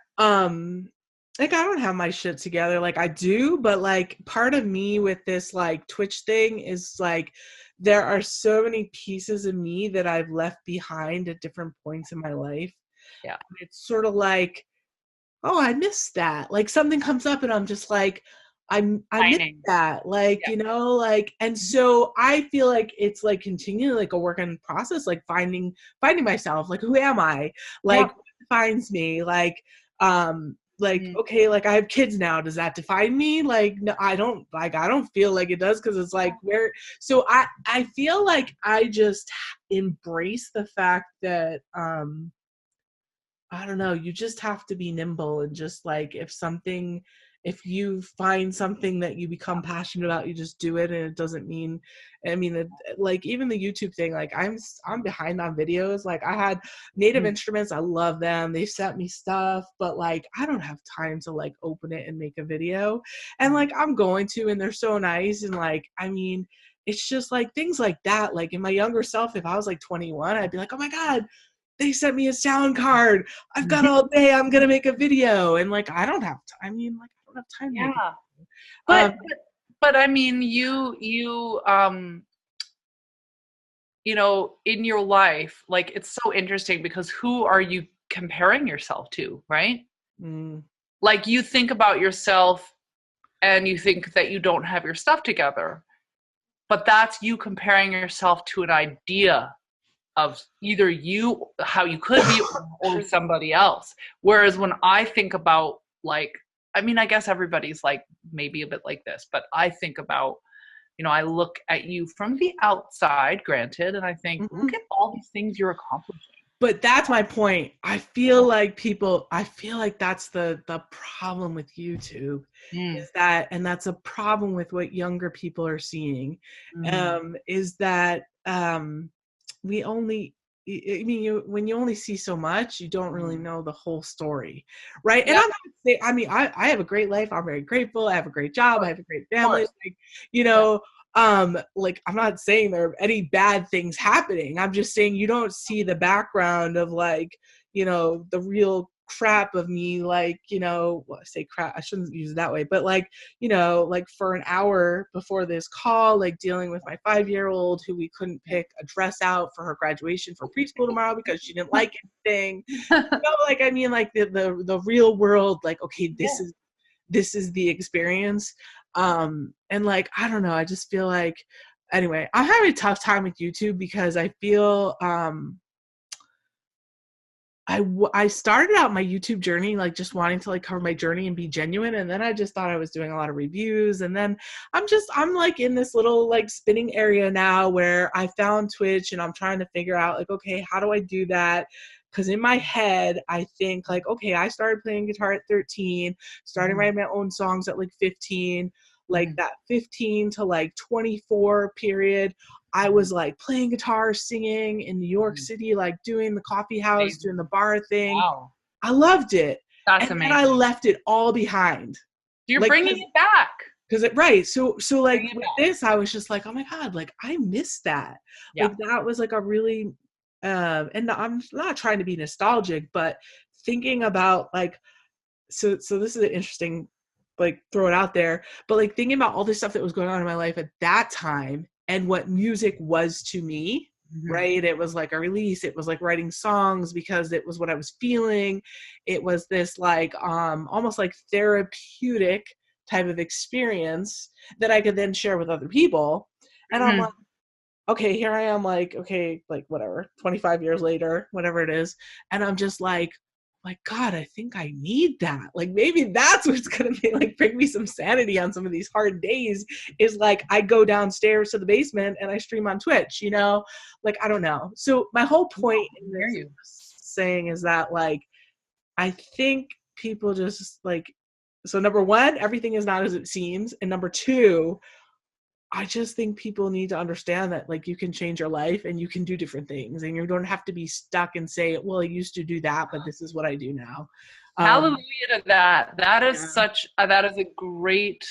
Like, I don't have my shit together. Like, I do, but like part of me with this like Twitch thing is like, there are so many pieces of me that I've left behind at different points in my life. Yeah. And it's sort of like, oh, I missed that. Like, something comes up and I'm just like, I missed that. Like, like, and so I feel like it's like continually like a work in process, like finding myself, like, who am I? Like, what defines me? Like, okay, like, I have kids now. Does that define me? Like, no, I don't feel like it does, because it's like, so I feel like I just embrace the fact that, I don't know, you just have to be nimble, and just like, if you find something that you become passionate about, you just do it. And it doesn't mean, like, even the YouTube thing, like, I'm behind on videos. Like, I had native instruments. I love them. They sent me stuff, but like, I don't have time to like open it and make a video. And like, I'm going to, and they're so nice. And like, it's just like things like that. Like, in my younger self, if I was like 21, I'd be like, oh my God, they sent me a sound card. I've got all day. I'm going to make a video. And like, I don't have time. I don't have time. Yeah. But I mean, you in your life, like, it's so interesting because who are you comparing yourself to, right? Like, you think about yourself and you think that you don't have your stuff together, but that's you comparing yourself to an idea of either you, how you could be, or somebody else. Whereas when I think about, like, I mean, I guess everybody's like maybe a bit like this, but I think about, I look at you from the outside, granted, and I think, look at all these things you're accomplishing. but that's my point. I feel like that's the problem with YouTube Mm. is that, and that's a problem with what younger people are seeing, Mm. is that we only, I mean, when you only see so much, you don't really know the whole story, right? And Yeah, I'm not saying, I mean, I have a great life. I'm very grateful. I have a great job. I have a great of family. course. Like, you Yeah. know, like, I'm not saying there are any bad things happening. I'm just saying you don't see the background of, like, you know, the real crap of me, like, you know, well, I say crap, I shouldn't use it that way, but like, you know, like for an hour before this call, like dealing with my 5-year-old who we couldn't pick a dress out for her graduation for preschool tomorrow because she didn't like anything. You know, like, I mean, like the real world, like, okay, Yeah. this is the experience. And like, I don't know, I just feel like, anyway, I'm having a tough time with YouTube because I feel I started out my YouTube journey like just wanting to like cover my journey and be genuine, and then I just thought I was doing a lot of reviews, and then I'm like in this little like spinning area now where I found Twitch and I'm trying to figure out like, okay, how do I do that? Because in my head I think like, okay, I started playing guitar at 13, started writing my own songs at like 15, like that 15 to like 24 period, I was like playing guitar, singing in New York City, like doing the coffee house, Amazing. doing the bar thing. Wow. I loved it. That's And then I amazing. left it all behind. You're Like, bringing it back. right. So like Bring it with back. this, I was just like, oh my God, like I missed that. Yeah. Like that was like a really, and I'm not trying to be nostalgic, but thinking about like, so this is an interesting, like throw it out there, but like thinking about all this stuff that was going on in my life at that time and what music was to me, right? It was like a release. It was like writing songs because it was what I was feeling. It was this like almost like therapeutic type of experience that I could then share with other people. And I'm like, okay, here I am, like, okay, like whatever, 25 years later, whatever it is. And I'm just like, God, I think I need that. Like maybe that's what's gonna be like bring me some sanity on some of these hard days, is like I go downstairs to the basement and I stream on Twitch, you know? Like I don't know. So my whole point in Hear this you. saying is that like I think people just like, so number one, everything is not as it seems. And number two, I just think people need to understand that like you can change your life and you can do different things and you don't have to be stuck and say, well, I used to do that, but this is what I do now. Hallelujah to that. That is Yeah. such that is a great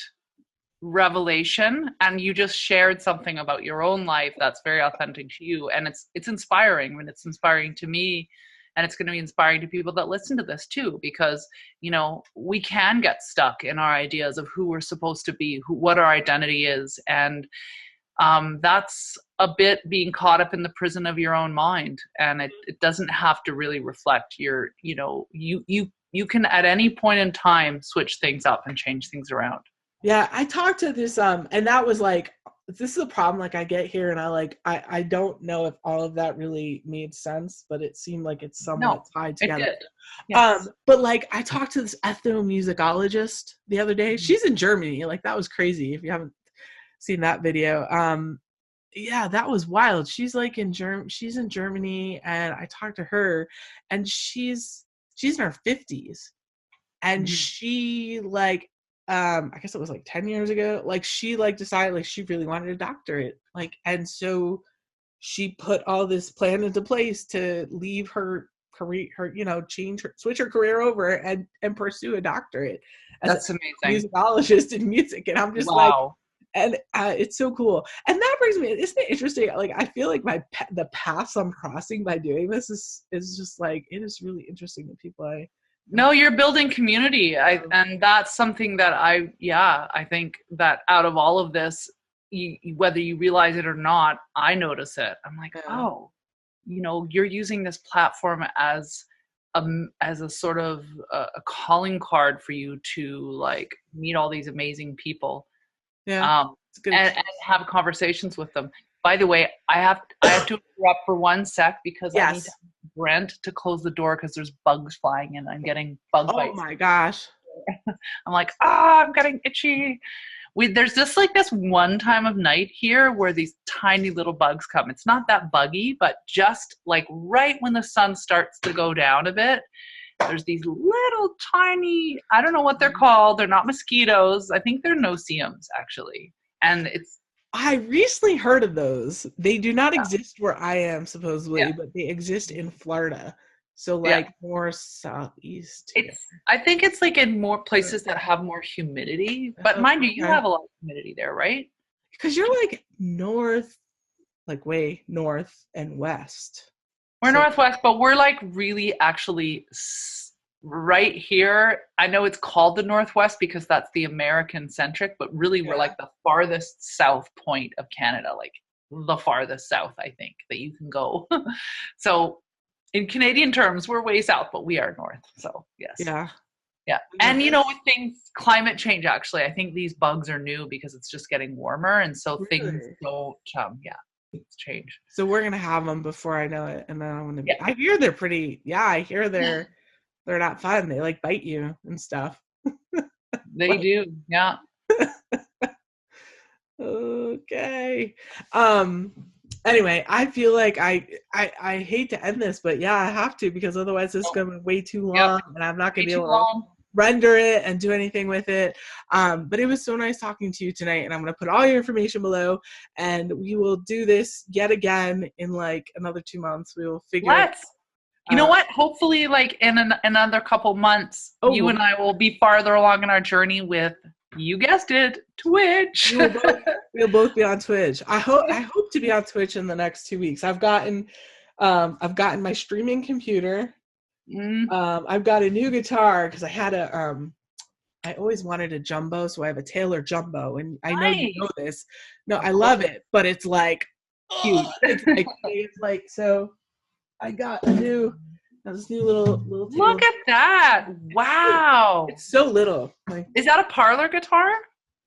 revelation, and you just shared something about your own life that's very authentic to you, and it's inspiring. When it's inspiring to me, and it's going to be inspiring to people that listen to this too, because you know we can get stuck in our ideas of who we're supposed to be, what our identity is, and that's a bit being caught up in the prison of your own mind, and it doesn't have to really reflect your, you know, you can at any point in time switch things up and change things around. Yeah, I talked to this and that was like, this is a problem like I get here and I don't know if all of that really made sense, but it seemed like it's somewhat No, tied it together. did. Yes. But like I talked to this ethnomusicologist the other day. She's in Germany. Like that was crazy if you haven't seen that video. Yeah, that was wild. She's like she's in Germany and I talked to her and she's in her 50s and she like I guess it was like 10 years ago, like she like decided like she really wanted a doctorate, like, and so she put all this plan into place to leave her career, her, you know, switch her career over and pursue a doctorate as a That's amazing. musicologist in music. And I'm just like, Wow. and it's so cool. And that brings me, isn't it interesting, like I feel like the paths I'm crossing by doing this is just like, it is really interesting that people I No, you're building community. And that's something that I think that out of all of this, whether you realize it or not, I notice it. I'm like, yeah. oh, you know, you're using this platform as a sort of a calling card for you to like meet all these amazing people, Yeah, it's good. and have conversations with them. By the way, I have to interrupt for 1 sec because I need Yes. to Brent to close the door because there's bugs flying in. I'm getting bug Oh bites. my gosh. I'm like, I'm getting itchy. There's just like this one time of night here where these tiny little bugs come. It's not that buggy, but just like right when the sun starts to go down a bit, there's these little tiny, I don't know what they're called. They're not mosquitoes. I think they're no-see-ums actually. And I recently heard of those. They do not exist where I am supposedly, but they exist in Florida. So like more southeast. I think it's like in more places that have more humidity. But mind you, you have a lot of humidity there, right? Because you're like north, like way north and west. We're northwest, but we're like really actually right here. I know it's called the Northwest because that's the American centric, but really we're like the farthest south point of Canada, like the farthest south, I think, that you can go. So in Canadian terms, we're way south, but we are north. So yes. Yeah. Yeah. And you know, with things, climate change, actually, I think these bugs are new because it's just getting warmer. And so things don't, it's change. So we're going to have them before I know it. And then I'm going to I hear they're pretty, I hear they're not fun. They like bite you and stuff. They do. Yeah. Okay. Anyway, I feel like I hate to end this, but I have to because otherwise this is going to be way too long and I'm not going to be able to render it and do anything with it. But it was so nice talking to you tonight, and I'm going to put all your information below, and we will do this yet again in like another 2 months. We will figure it out. You know what? Hopefully, like in another couple months, you and I will be farther along in our journey with, you guessed it, Twitch. We'll both be on Twitch. I hope to be on Twitch in the next 2 weeks. I've gotten my streaming computer. I've got a new guitar because I had I always wanted a jumbo, so I have a Taylor jumbo, and I know you know this. No, I love it, but it's like huge. It's like so. I got this new little Look at that! Wow, it's so little. Is that a parlor guitar?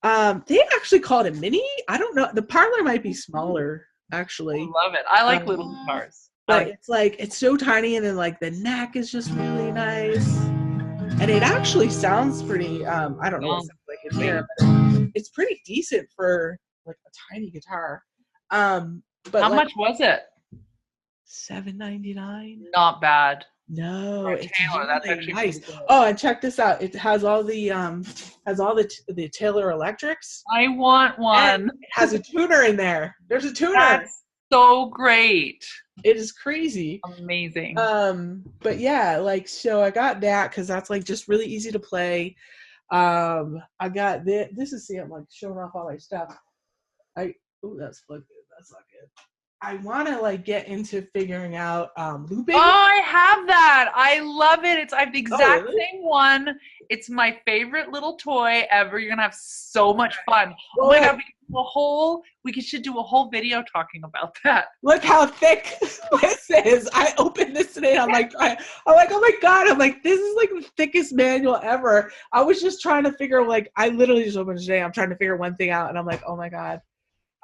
They actually call it a mini. I don't know. The parlor might be smaller, actually. I love it. I like little guitars. But it's so tiny, and then like the neck is just really nice, and it actually sounds pretty. I don't know what it sounds like in there, but it's pretty decent for like a tiny guitar. But how much was it? $7.99. Not bad. No, it's Taylor, really that's actually nice. Oh, and check this out. It has all the the Taylor electrics. I want one. And it has a tuner in there. There's a tuner. That's so great. It is crazy. Amazing. But yeah, like so I got that because that's like just really easy to play. I got this is I'm like showing off all my stuff. That's good. That's not good. I want to like get into figuring out looping. Oh, I have that. I love it. I have the exact same one. It's my favorite little toy ever. You're gonna have so much fun. Oh my god, we should do a whole video talking about that. Look how thick this is. I opened this today and I'm like, oh my god. I'm like, this is like the thickest manual ever. I was just trying to figure I literally just opened it today. I'm trying to figure one thing out and I'm like, oh my god.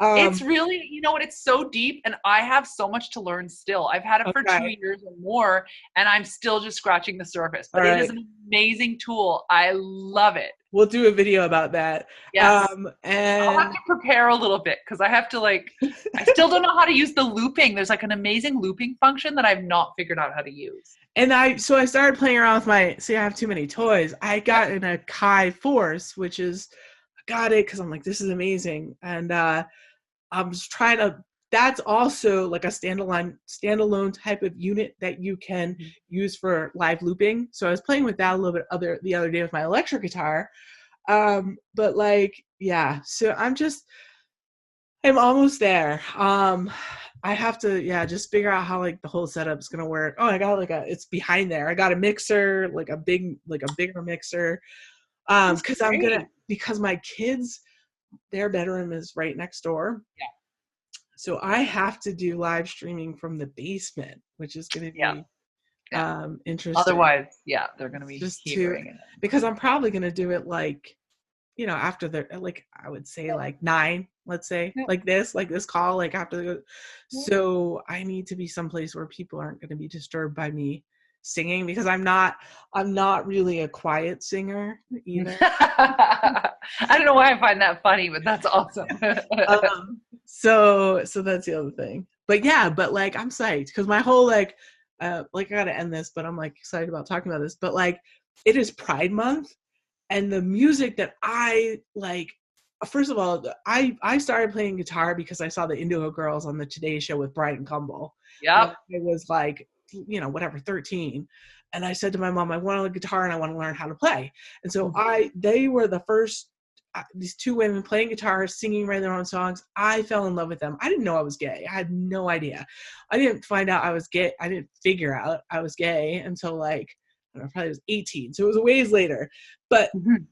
It's really, you know what, it's so deep and I have so much to learn still. I've had it for 2 years or more and I'm still just scratching the surface. But it is an amazing tool. I love it. We'll do a video about that. Yes. And I'll have to prepare a little bit because I have to I still don't know how to use the looping. There's like an amazing looping function that I've not figured out how to use. And I started playing around with I have too many toys. I got in a Kai Force, which is, I got it because I'm like, this is amazing. And I'm just trying to, that's also like a standalone type of unit that you can use for live looping. So I was playing with that a little bit the other day with my electric guitar. But so I'm almost there. I have to, just figure out how like the whole setup is going to work. Oh, I got it's behind there. I got a mixer, like a bigger mixer. Because my kids, their bedroom is right next door. Yeah. So I have to do live streaming from the basement, which is going to be interesting. Otherwise, they're going to be just hearing it. Because I'm probably going to do it after I would say 9, let's say, like this call, after so I need to be someplace where people aren't going to be disturbed by me singing because I'm not really a quiet singer either. I don't know why I find that funny, but that's awesome. So that's the other thing. But yeah, but like I'm psyched because my whole like I gotta end this, but I'm like excited about talking about this. But like it is Pride Month, and the music that I like. First of all, I started playing guitar because I saw the Indigo Girls on the Today Show with Brian Cumble. Yep. It was like, whatever, 13. And I said to my mom, I want a guitar and I want to learn how to play. And so they were the first, these two women playing guitar, singing, writing their own songs. I fell in love with them. I didn't know I was gay. I had no idea. I didn't find out I was gay. I didn't figure out I was gay until like, I don't know, probably was 18. So it was a ways later. But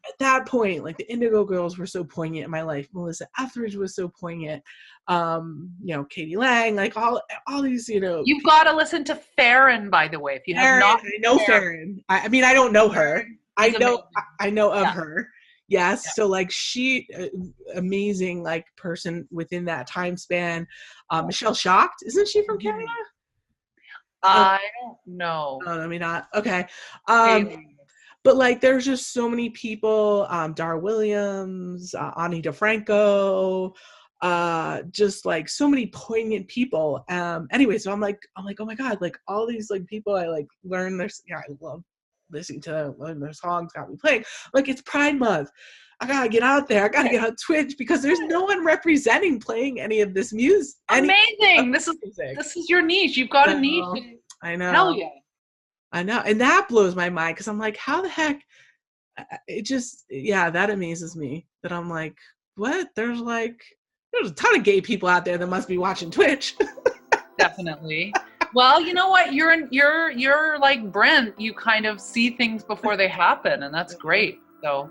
at that point, like the Indigo Girls were so poignant in my life. Melissa Etheridge was so poignant. Katie Lang, like all these, You've got to listen to Farron, by the way. If you have not, I know Farron. I mean, I don't know her. I know of Yeah. her. Yes. Yeah. So like she, amazing like person within that time span. Michelle Shocked, isn't she from Canada? I don't know. No, I mean not. Okay. But like there's just so many people, Dar Williams, Ani DeFranco, just like so many poignant people. Anyway, so I'm like, oh my God, like all these like people I like learn their, I love listening to their songs, got me playing. Like it's Pride Month. I gotta get out there. I gotta get on Twitch because there's no one representing playing any of this music. Amazing. This is your niche. You've got a niche. I know. Hell yeah. I know. And that blows my mind because I'm like, how the heck? It just, that amazes me that I'm like, what? There's a ton of gay people out there that must be watching Twitch. Definitely. Well, you know what? You're like Brent. You kind of see things before they happen, and that's great. So